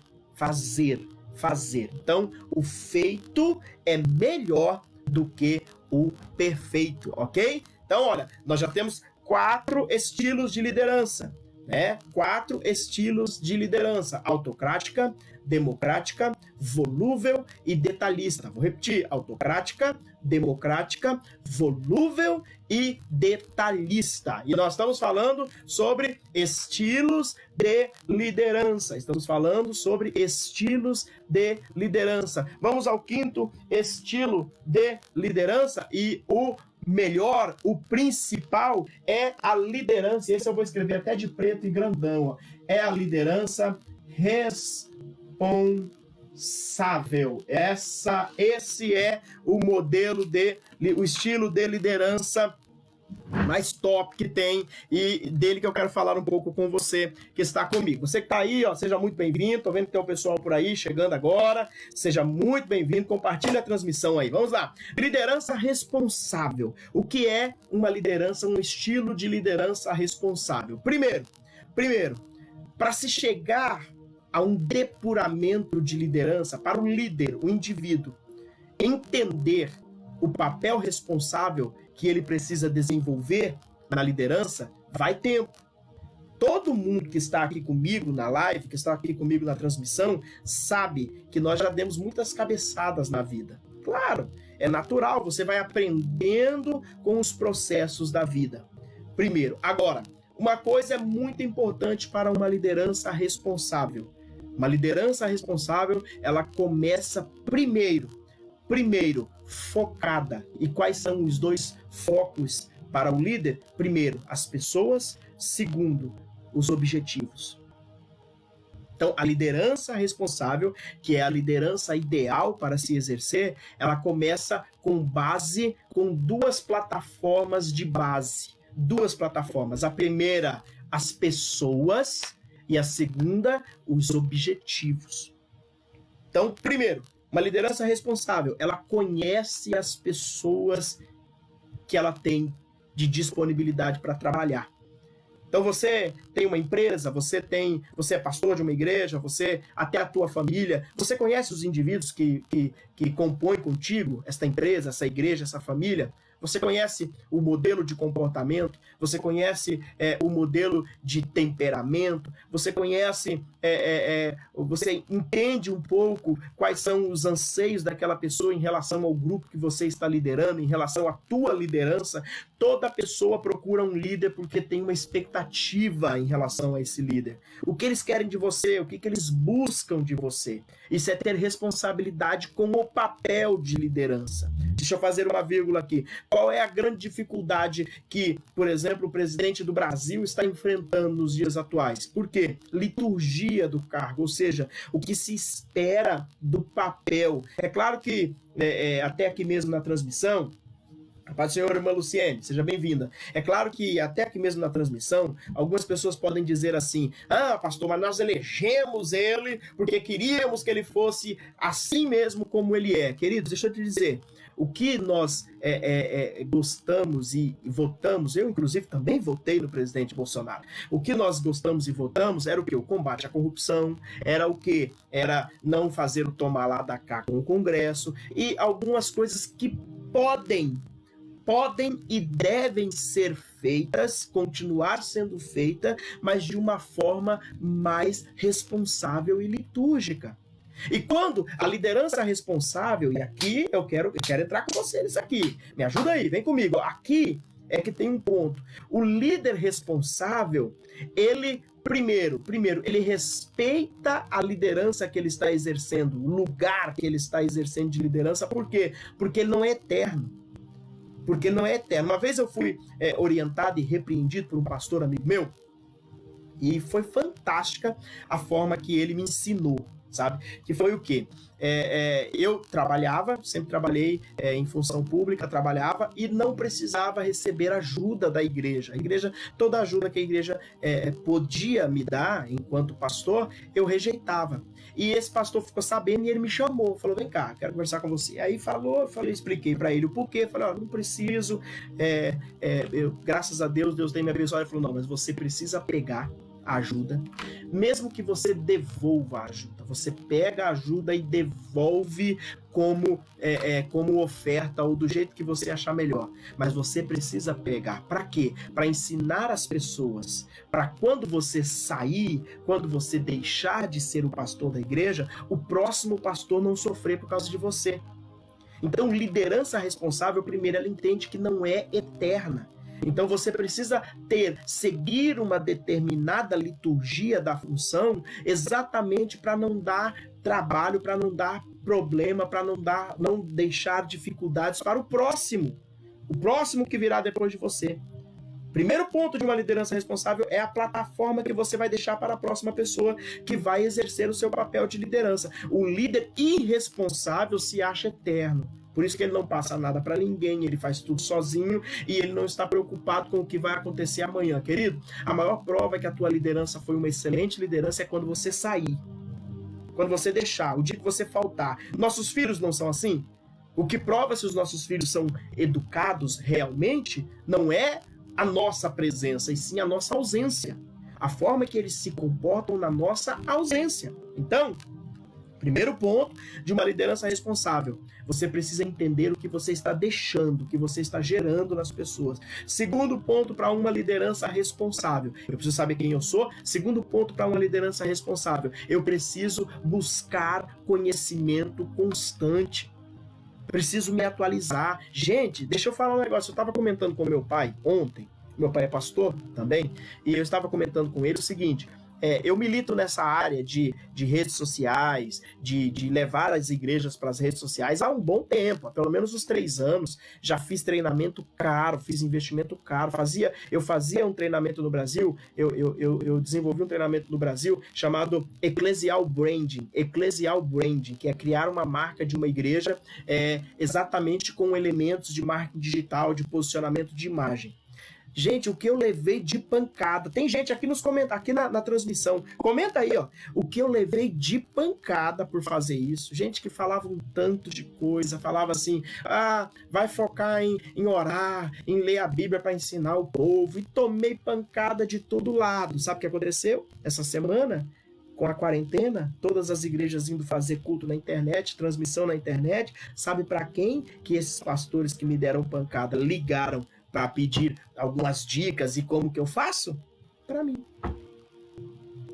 Então, o feito é melhor do que o perfeito, ok? Então, olha, nós já temos 4 estilos de liderança, né? 4 estilos de liderança: autocrática, democrática, volúvel e detalhista. Vou repetir: autocrática, democrática, volúvel e detalhista. E nós estamos falando sobre estilos de liderança. Vamos ao 5º estilo de liderança, e o melhor, o principal é a liderança. Esse eu vou escrever até de preto e grandão, ó. É a liderança responsável. Esse é o modelo o estilo de liderança mais top que tem, e dele que eu quero falar um pouco com você que está comigo. Você que está aí, ó, seja muito bem-vindo. Tô vendo que tem um pessoal por aí chegando agora. Seja muito bem-vindo. Compartilha a transmissão aí. Vamos lá. Liderança responsável. O que é uma liderança, um estilo de liderança responsável? Primeiro, para se chegar a um depuramento de liderança para o líder, o indivíduo, entender o papel responsável que ele precisa desenvolver na liderança, vai tempo. Todo mundo que está aqui comigo na live, que está aqui comigo na transmissão, sabe que nós já demos muitas cabeçadas na vida. Claro, é natural, você vai aprendendo com os processos da vida. Primeiro, agora, uma coisa é muito importante para uma liderança responsável. Uma liderança responsável, ela começa primeiro, focada. E quais são os dois focos para o líder? Primeiro, as pessoas. Segundo, os objetivos. Então, a liderança responsável, que é a liderança ideal para se exercer, ela começa com duas plataformas de base. Duas plataformas. A primeira, as pessoas, e a segunda, os objetivos. Então, primeiro, uma liderança responsável, ela conhece as pessoas que ela tem de disponibilidade para trabalhar. Então você tem uma empresa, você é pastor de uma igreja, até a tua família, você conhece os indivíduos que compõem contigo esta empresa, essa igreja, essa família? Você conhece o modelo de comportamento, você conhece o modelo de temperamento, você conhece, você entende um pouco quais são os anseios daquela pessoa em relação ao grupo que você está liderando, em relação à tua liderança. Toda pessoa procura um líder porque tem uma expectativa em relação a esse líder. O que eles querem de você, o que eles buscam de você. Isso é ter responsabilidade com o papel de liderança. Deixa eu fazer uma vírgula aqui. Qual é a grande dificuldade que, por exemplo, o presidente do Brasil está enfrentando nos dias atuais? Por quê? Liturgia do cargo, ou seja, o que se espera do papel. É claro que, até aqui mesmo na transmissão, a paz do Senhor, irmã Luciene, seja bem-vinda. É claro que até aqui mesmo na transmissão, algumas pessoas podem dizer assim: ah, pastor, mas nós elegemos ele porque queríamos que ele fosse assim mesmo como ele é. Queridos, deixa eu te dizer, o que nós gostamos e votamos, eu inclusive também votei no presidente Bolsonaro, o que nós gostamos e votamos era o quê? O combate à corrupção, era o quê? Era não fazer o tomar lá da cá com o Congresso e algumas coisas que podem e devem ser feitas, continuar sendo feitas, mas de uma forma mais responsável e litúrgica. E quando a liderança responsável, e aqui eu quero entrar com você nisso aqui, me ajuda aí, vem comigo, aqui é que tem um ponto. O líder responsável, ele primeiro, ele respeita a liderança que ele está exercendo, o lugar que ele está exercendo de liderança, por quê? Porque ele não é eterno. Porque não é eterno. Uma vez eu fui orientado e repreendido por um pastor amigo meu, e foi fantástica a forma que ele me ensinou, sabe? Que foi o quê? Eu trabalhava, sempre trabalhei em função pública, trabalhava e não precisava receber ajuda da igreja. A igreja, toda ajuda que a igreja podia me dar enquanto pastor, eu rejeitava. E esse pastor ficou sabendo e ele me chamou, falou: vem cá, quero conversar com você. Aí expliquei para ele o porquê, falei: não preciso, graças a Deus tem me abençoado. Ele falou: não, mas você precisa pegar a ajuda, mesmo que você devolva a ajuda, você pega a ajuda e devolve como oferta ou do jeito que você achar melhor, mas você precisa pegar. Para quê? Para ensinar as pessoas, para quando você sair, quando você deixar de ser o pastor da igreja, o próximo pastor não sofrer por causa de você. Então, liderança responsável, primeiro, ela entende que não é eterna. Então você precisa seguir uma determinada liturgia da função exatamente para não dar trabalho, para não dar problema, para não deixar dificuldades para o próximo que virá depois de você. Primeiro ponto de uma liderança responsável é a plataforma que você vai deixar para a próxima pessoa que vai exercer o seu papel de liderança. O líder irresponsável se acha eterno. Por isso que ele não passa nada para ninguém, ele faz tudo sozinho e ele não está preocupado com o que vai acontecer amanhã. Querido, a maior prova que a tua liderança foi uma excelente liderança é quando você sair. Quando você deixar, o dia que você faltar. Nossos filhos não são assim? O que prova se os nossos filhos são educados realmente não é a nossa presença, e sim a nossa ausência. A forma que eles se comportam na nossa ausência. Então, Primeiro ponto de uma liderança responsável: você precisa entender o que você está deixando, o que você está gerando nas pessoas. Segundo ponto para uma liderança responsável: eu preciso saber quem eu sou. Segundo ponto para uma liderança responsável: eu preciso buscar conhecimento constante. Preciso me atualizar. Gente, deixa eu falar um negócio. Eu estava comentando com meu pai ontem. Meu pai é pastor também. E eu estava comentando com ele o seguinte: eu milito nessa área de redes sociais, de levar as igrejas para as redes sociais há um bom tempo, há pelo menos uns 3 anos. Já fiz treinamento caro, fiz investimento caro. Eu fazia um treinamento no Brasil, eu desenvolvi um treinamento no Brasil chamado Ecclesial Branding, que é criar uma marca de uma igreja exatamente com elementos de marketing digital, de posicionamento de imagem. Gente, o que eu levei de pancada. Tem gente aqui nos comentários, aqui na transmissão. Comenta aí, ó. O que eu levei de pancada por fazer isso. Gente que falava um tanto de coisa. Falava assim: vai focar em orar, em ler a Bíblia para ensinar o povo. E tomei pancada de todo lado. Sabe o que aconteceu essa semana? Com a quarentena, todas as igrejas indo fazer culto na internet, transmissão na internet. Sabe para quem que esses pastores que me deram pancada ligaram para pedir algumas dicas e como que eu faço? Para mim.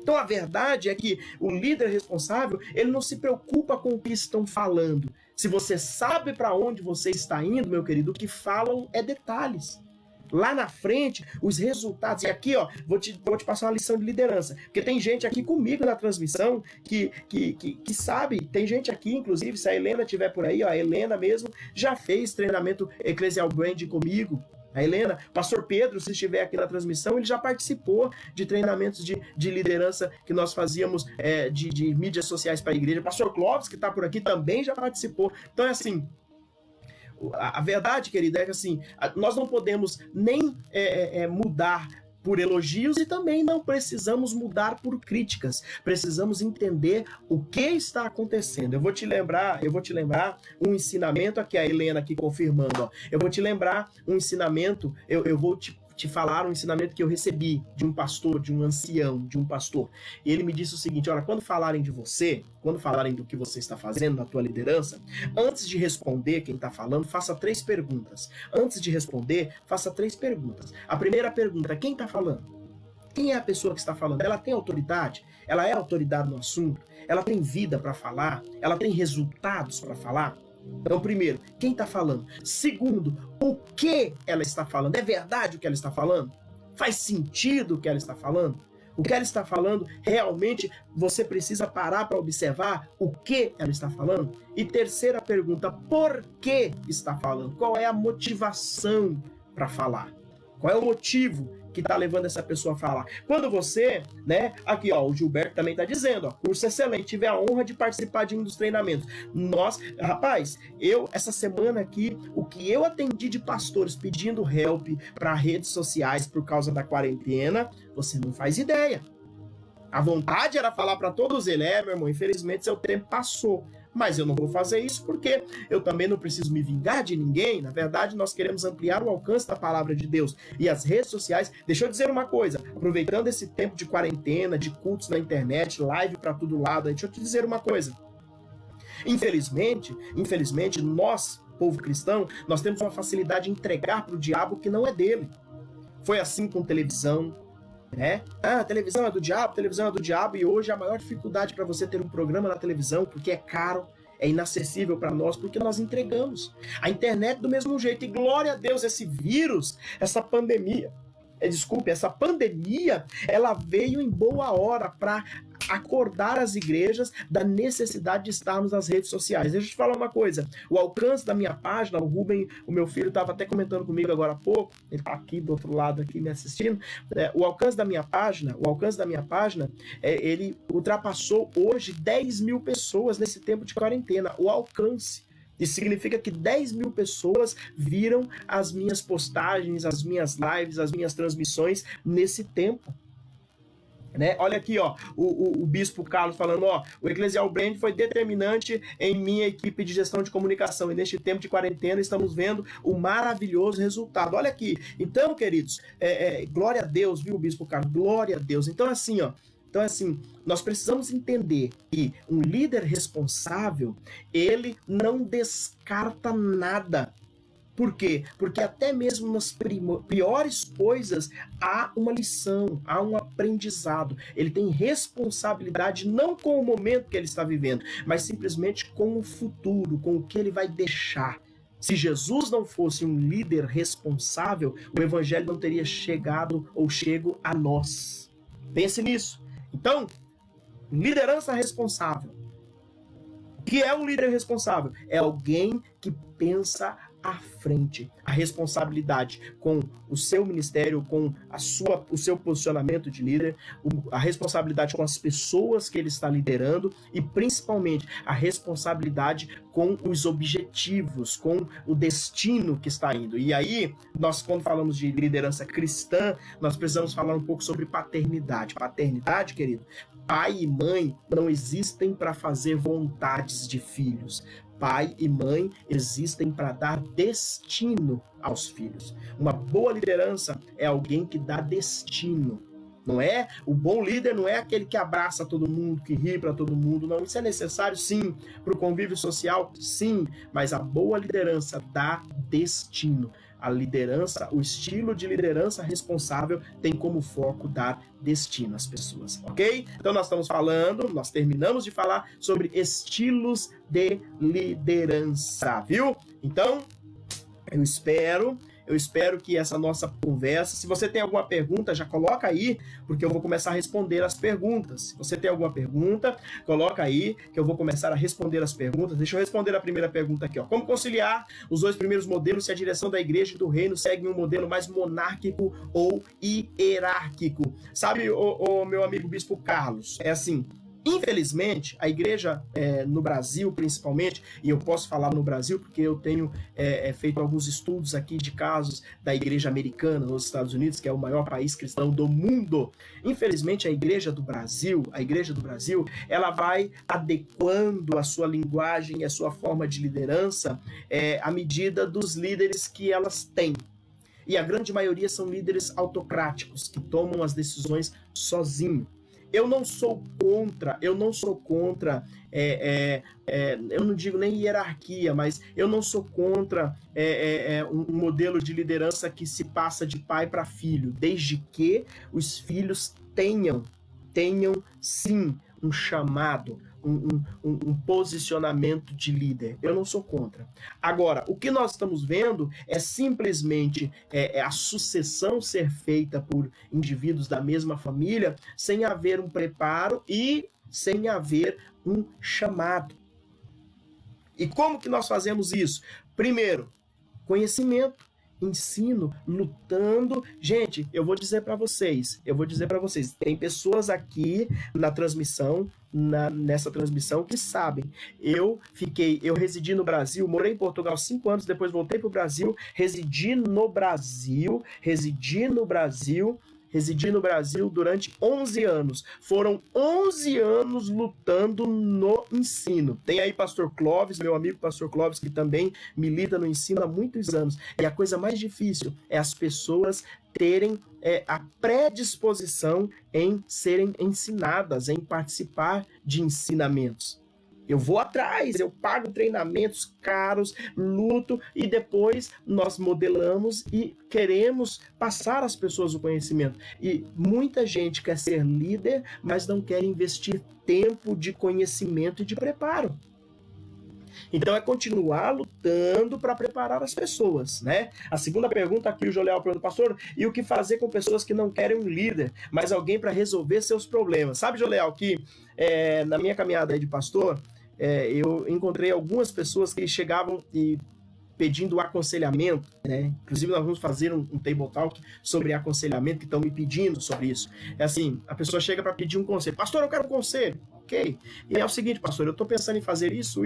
Então a verdade é que o líder responsável, ele não se preocupa com o que estão falando. Se você sabe para onde você está indo, meu querido, o que falam é detalhes. Lá na frente, os resultados. E aqui, ó, vou te passar uma lição de liderança. Porque tem gente aqui comigo na transmissão que sabe. Tem gente aqui, inclusive, se a Helena estiver por aí, ó, a Helena mesmo já fez treinamento Ecclesial Branding comigo. A Helena, pastor Pedro, se estiver aqui na transmissão, ele já participou de treinamentos de liderança que nós fazíamos de mídias sociais para a igreja. Pastor Clóvis, que está por aqui, também já participou. Então, é assim, a verdade, querida, é que assim, nós não podemos nem mudar por elogios e também não precisamos mudar por críticas. Precisamos entender o que está acontecendo. Eu vou te lembrar um ensinamento, aqui a Helena aqui confirmando, ó. Eu vou te lembrar um ensinamento, eu vou te falar um ensinamento que eu recebi de um pastor, de um ancião, de um pastor. E ele me disse o seguinte: olha, quando falarem de você, quando falarem do que você está fazendo na tua liderança, antes de responder quem está falando, faça 3 perguntas. Antes de responder, faça 3 perguntas. A primeira pergunta: quem está falando? Quem é a pessoa que está falando? Ela tem autoridade? Ela é autoridade no assunto? Ela tem vida para falar? Ela tem resultados para falar? Então, primeiro, quem está falando? Segundo, o que ela está falando? É verdade o que ela está falando? Faz sentido o que ela está falando? O que ela está falando, realmente você precisa parar para observar o que ela está falando? E terceira pergunta, por que está falando? Qual é a motivação para falar? Qual é o motivo que está levando essa pessoa a falar? Quando você, aqui ó, o Gilberto também está dizendo, ó, curso excelente, tive a honra de participar de um dos treinamentos. Rapaz, essa semana aqui, o que eu atendi de pastores pedindo help para redes sociais por causa da quarentena, você não faz ideia. A vontade era falar para todos eles: meu irmão, infelizmente seu tempo passou. Mas eu não vou fazer isso porque eu também não preciso me vingar de ninguém. Na verdade, nós queremos ampliar o alcance da palavra de Deus. E as redes sociais, deixa eu dizer uma coisa, aproveitando esse tempo de quarentena, de cultos na internet, live para todo lado, deixa eu te dizer uma coisa. Infelizmente, nós, povo cristão, nós temos uma facilidade de entregar para o diabo que não é dele. Foi assim com televisão, a televisão é do diabo, e hoje a maior dificuldade para você ter um programa na televisão, porque é caro, é inacessível para nós, porque nós entregamos. A internet do mesmo jeito, e glória a Deus, esse vírus, essa pandemia, ela veio em boa hora para acordar as igrejas da necessidade de estarmos nas redes sociais. Deixa eu te falar uma coisa, o alcance da minha página, o Rubem, o meu filho, estava até comentando comigo agora há pouco, ele está aqui do outro lado aqui me assistindo, o alcance da minha página, ele ultrapassou hoje 10 mil pessoas nesse tempo de quarentena, o alcance. Isso significa que 10 mil pessoas viram as minhas postagens, as minhas lives, as minhas transmissões nesse tempo. Olha aqui, ó, o Bispo Carlos falando, ó, o Ecclesial Brand foi determinante em minha equipe de gestão de comunicação, e neste tempo de quarentena estamos vendo o maravilhoso resultado. Olha aqui, então, queridos, glória a Deus, viu, Bispo Carlos, glória a Deus. Então, assim, ó, Então, assim, nós precisamos entender que um líder responsável, ele não descarta nada. Por quê? Porque até mesmo nas piores coisas há uma lição, há um aprendizado. Ele tem responsabilidade não com o momento que ele está vivendo, mas simplesmente com o futuro, com o que ele vai deixar. Se Jesus não fosse um líder responsável, o evangelho não teria chegado ou chego a nós. Pense nisso. Então, liderança responsável. O que é um líder responsável? É alguém que pensa à frente, a responsabilidade com o seu ministério, com o seu posicionamento de líder, a responsabilidade com as pessoas que ele está liderando e principalmente a responsabilidade com os objetivos, com o destino que está indo. E aí, nós quando falamos de liderança cristã, nós precisamos falar um pouco sobre paternidade. Paternidade, querido, pai e mãe não existem para fazer vontades de filhos. Pai e mãe existem para dar destino aos filhos. Uma boa liderança é alguém que dá destino. Não é? O bom líder não é aquele que abraça todo mundo, que ri para todo mundo. Não, isso é necessário, sim, para o convívio social, sim. Mas a boa liderança dá destino. A liderança, o estilo de liderança responsável tem como foco dar destino às pessoas, ok? Então nós terminamos de falar sobre estilos de liderança, viu? Então, eu espero que essa nossa conversa, se você tem alguma pergunta, já coloca aí, porque eu vou começar a responder as perguntas. Se você tem alguma pergunta, coloca aí, que eu vou começar a responder as perguntas. Deixa eu responder a primeira pergunta aqui, ó. Como conciliar os dois primeiros modelos se a direção da igreja e do reino segue um modelo mais monárquico ou hierárquico? Sabe, o meu amigo Bispo Carlos, é assim... Infelizmente, a igreja no Brasil, principalmente, e eu posso falar no Brasil porque eu tenho feito alguns estudos aqui de casos da igreja americana nos Estados Unidos, que é o maior país cristão do mundo. Infelizmente, a igreja do Brasil, ela vai adequando a sua linguagem e a sua forma de liderança à medida dos líderes que elas têm. E a grande maioria são líderes autocráticos, que tomam as decisões sozinhos. Eu não sou contra, eu não digo nem hierarquia, mas eu não sou contra um modelo de liderança que se passa de pai para filho, desde que os filhos tenham sim um chamado, um posicionamento de líder. Eu não sou contra. Agora, o que nós estamos vendo é simplesmente a sucessão ser feita por indivíduos da mesma família sem haver um preparo e sem haver um chamado. E como que nós fazemos isso? Primeiro, conhecimento, ensino, lutando. Gente, eu vou dizer para vocês, tem pessoas aqui na transmissão, nessa transmissão que sabem. Eu residi no Brasil, morei em Portugal 5 anos, depois voltei para o Brasil, residi no Brasil durante 11 anos. Foram 11 anos lutando no ensino. Tem aí Pastor Clóvis, meu amigo Pastor Clóvis, que também milita no ensino há muitos anos. E a coisa mais difícil é as pessoas terem a predisposição em serem ensinadas, em participar de ensinamentos. Eu vou atrás, eu pago treinamentos caros, luto e depois nós modelamos e queremos passar às pessoas o conhecimento. E muita gente quer ser líder, mas não quer investir tempo de conhecimento e de preparo. Então é continuar lutando para preparar as pessoas, né? A segunda pergunta aqui, o Joleal pergunta, pastor, e o que fazer com pessoas que não querem um líder, mas alguém para resolver seus problemas? Sabe, Joleal, que na minha caminhada aí de pastor, eu encontrei algumas pessoas que chegavam e pedindo aconselhamento, né? Inclusive nós vamos fazer um table talk sobre aconselhamento, que estão me pedindo sobre isso. É assim, a pessoa chega para pedir um conselho. Pastor, eu quero um conselho. Ok. E é o seguinte, pastor, eu estou pensando em fazer isso. O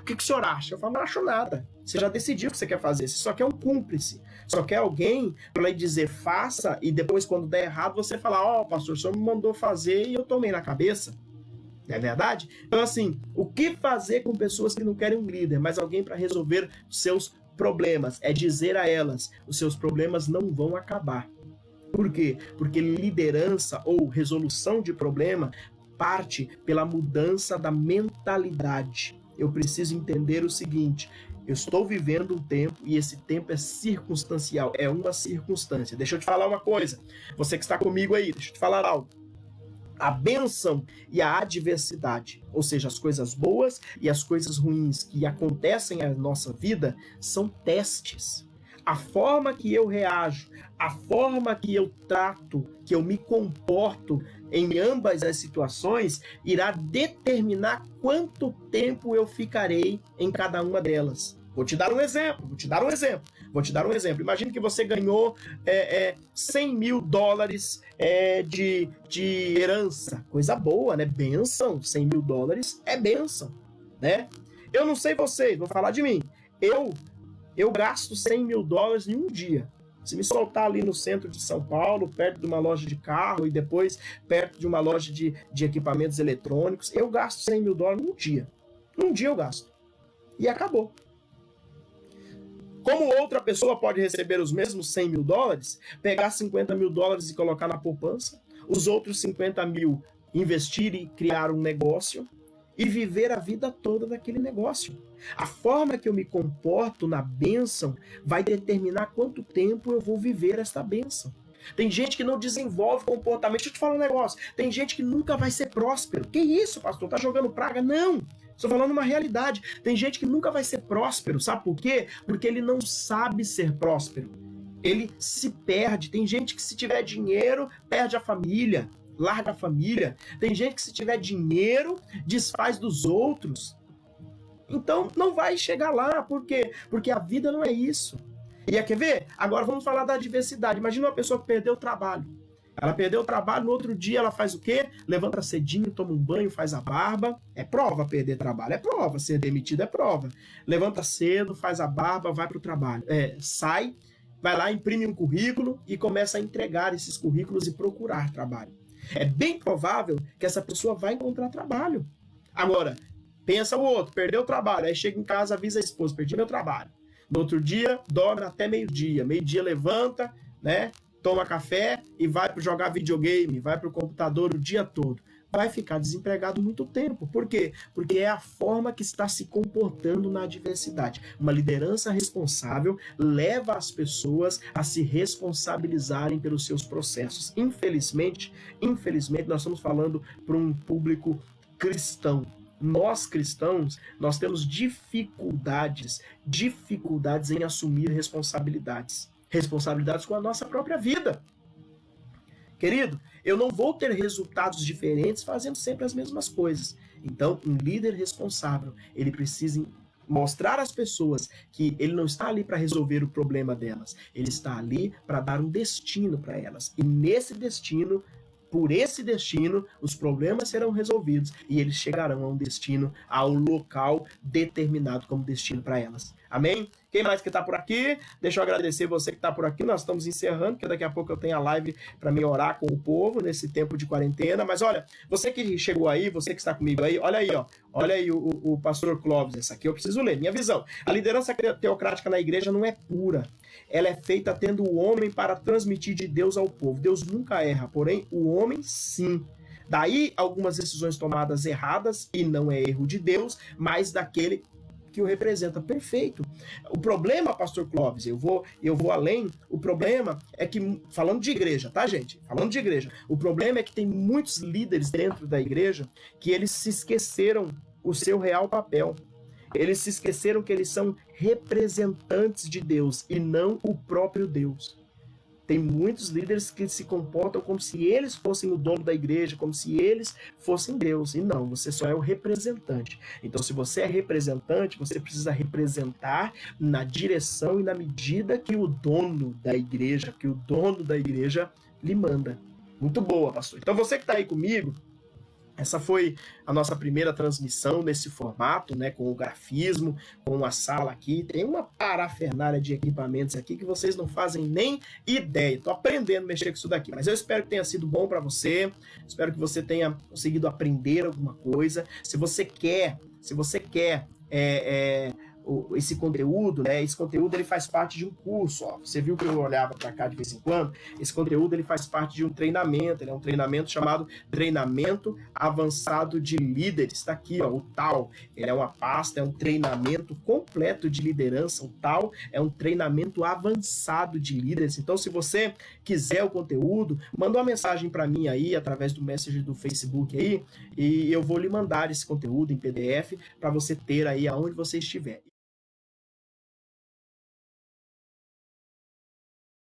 que o senhor acha? Eu falo, não acho nada. Você já decidiu o que você quer fazer. Você só quer um cúmplice. Só quer alguém para lhe dizer faça e depois quando der errado você falar, pastor, o senhor me mandou fazer e eu tomei na cabeça. Não é verdade? Então, assim, o que fazer com pessoas que não querem um líder, mas alguém para resolver seus problemas? É dizer a elas, os seus problemas não vão acabar. Por quê? Porque liderança ou resolução de problema parte pela mudança da mentalidade. Eu preciso entender o seguinte: eu estou vivendo um tempo e esse tempo é circunstancial, é uma circunstância. Deixa eu te falar uma coisa, você que está comigo aí, deixa eu te falar algo. A bênção e a adversidade, ou seja, as coisas boas e as coisas ruins que acontecem na nossa vida, são testes. A forma que eu reajo, a forma que eu trato, que eu me comporto em ambas as situações, irá determinar quanto tempo eu ficarei em cada uma delas. Vou te dar um exemplo. Imagine que você ganhou $100 mil de herança. Coisa boa, né? Bênção. $100 mil é bênção, né? Eu não sei vocês, vou falar de mim. Eu gasto $100 mil em um dia. Se me soltar ali no centro de São Paulo, perto de uma loja de carro e depois perto de uma loja de equipamentos eletrônicos, eu gasto $100 mil num dia. Num dia eu gasto. E acabou. Como outra pessoa pode receber os mesmos $100 mil, pegar $50 mil e colocar na poupança, os outros 50 mil investir e criar um negócio e viver a vida toda daquele negócio. A forma que eu me comporto na bênção vai determinar quanto tempo eu vou viver esta bênção. Tem gente que não desenvolve comportamento. Deixa eu te falar um negócio. Tem gente que nunca vai ser próspero. Que isso, pastor? Tá jogando praga? Não! Estou falando uma realidade. Tem gente que nunca vai ser próspero. Sabe por quê? Porque ele não sabe ser próspero. Ele se perde. Tem gente que se tiver dinheiro, perde a família, larga a família. Tem gente que se tiver dinheiro, desfaz dos outros. Então não vai chegar lá. Por quê? Porque a vida não é isso. E quer ver? Agora vamos falar da adversidade. Imagina uma pessoa que perdeu o trabalho. Ela perdeu o trabalho, no outro dia ela faz o quê? Levanta cedinho, toma um banho, faz a barba. É prova perder trabalho, é prova. Ser demitido é prova. Levanta cedo, faz a barba, vai para o trabalho. Sai, vai lá, imprime um currículo e começa a entregar esses currículos e procurar trabalho. É bem provável que essa pessoa vai encontrar trabalho. Agora, pensa o outro, perdeu o trabalho, aí chega em casa, avisa a esposa, perdi meu trabalho. No outro dia, dorme até meio-dia. Meio-dia levanta, né? Toma café e vai para jogar videogame, vai para o computador o dia todo. Vai ficar desempregado muito tempo. Por quê? Porque é a forma que está se comportando na adversidade. Uma liderança responsável leva as pessoas a se responsabilizarem pelos seus processos. Infelizmente, nós estamos falando para um público cristão. Nós cristãos, nós temos dificuldades em assumir responsabilidades com a nossa própria vida. Querido, eu não vou ter resultados diferentes fazendo sempre as mesmas coisas. Então, um líder responsável, ele precisa mostrar às pessoas que ele não está ali para resolver o problema delas, ele está ali para dar um destino para elas. E nesse destino, por esse destino, os problemas serão resolvidos e eles chegarão a um destino, ao local determinado como destino para elas. Amém? Quem mais que está por aqui? Deixa eu agradecer você que está por aqui. Nós estamos encerrando, porque daqui a pouco eu tenho a live para me orar com o povo nesse tempo de quarentena. Mas olha, você que chegou aí, você que está comigo aí, olha aí, ó. Olha aí o pastor Clóvis, essa aqui eu preciso ler. Minha visão. A liderança teocrática na igreja não é pura. Ela é feita tendo o homem para transmitir de Deus ao povo. Deus nunca erra, porém o homem sim. Daí algumas decisões tomadas erradas, e não é erro de Deus, mas daquele que o representa. Perfeito. O problema, pastor Clóvis, eu vou além, o problema é que, falando de igreja, tá, gente? Falando de igreja, o problema é que tem muitos líderes dentro da igreja que eles se esqueceram o seu real papel. Eles se esqueceram que eles são representantes de Deus e não o próprio Deus. Tem muitos líderes que se comportam como se eles fossem o dono da igreja, como se eles fossem Deus. E não, você só é o representante. Então, se você é representante, você precisa representar na direção e na medida que o dono da igreja, lhe manda. Muito boa, pastor. Então, você que está aí comigo, essa foi a nossa primeira transmissão nesse formato, né, com o grafismo, com uma sala aqui. Tem uma parafernália de equipamentos aqui que vocês não fazem nem ideia. Estou aprendendo a mexer com isso daqui, mas eu espero que tenha sido bom para você. Espero que você tenha conseguido aprender alguma coisa. Se você quer esse conteúdo, né? Esse conteúdo ele faz parte de um curso, ó. Você viu que eu olhava para cá de vez em quando? Esse conteúdo ele faz parte de um treinamento, ele é um treinamento chamado Treinamento Avançado de Líderes. Está aqui, ó, o TAL. Ele é uma pasta, é um treinamento completo de liderança. O TAL é um treinamento avançado de líderes. Então, se você quiser o conteúdo, manda uma mensagem para mim aí através do Messenger do Facebook aí, e eu vou lhe mandar esse conteúdo em PDF para você ter aí aonde você estiver.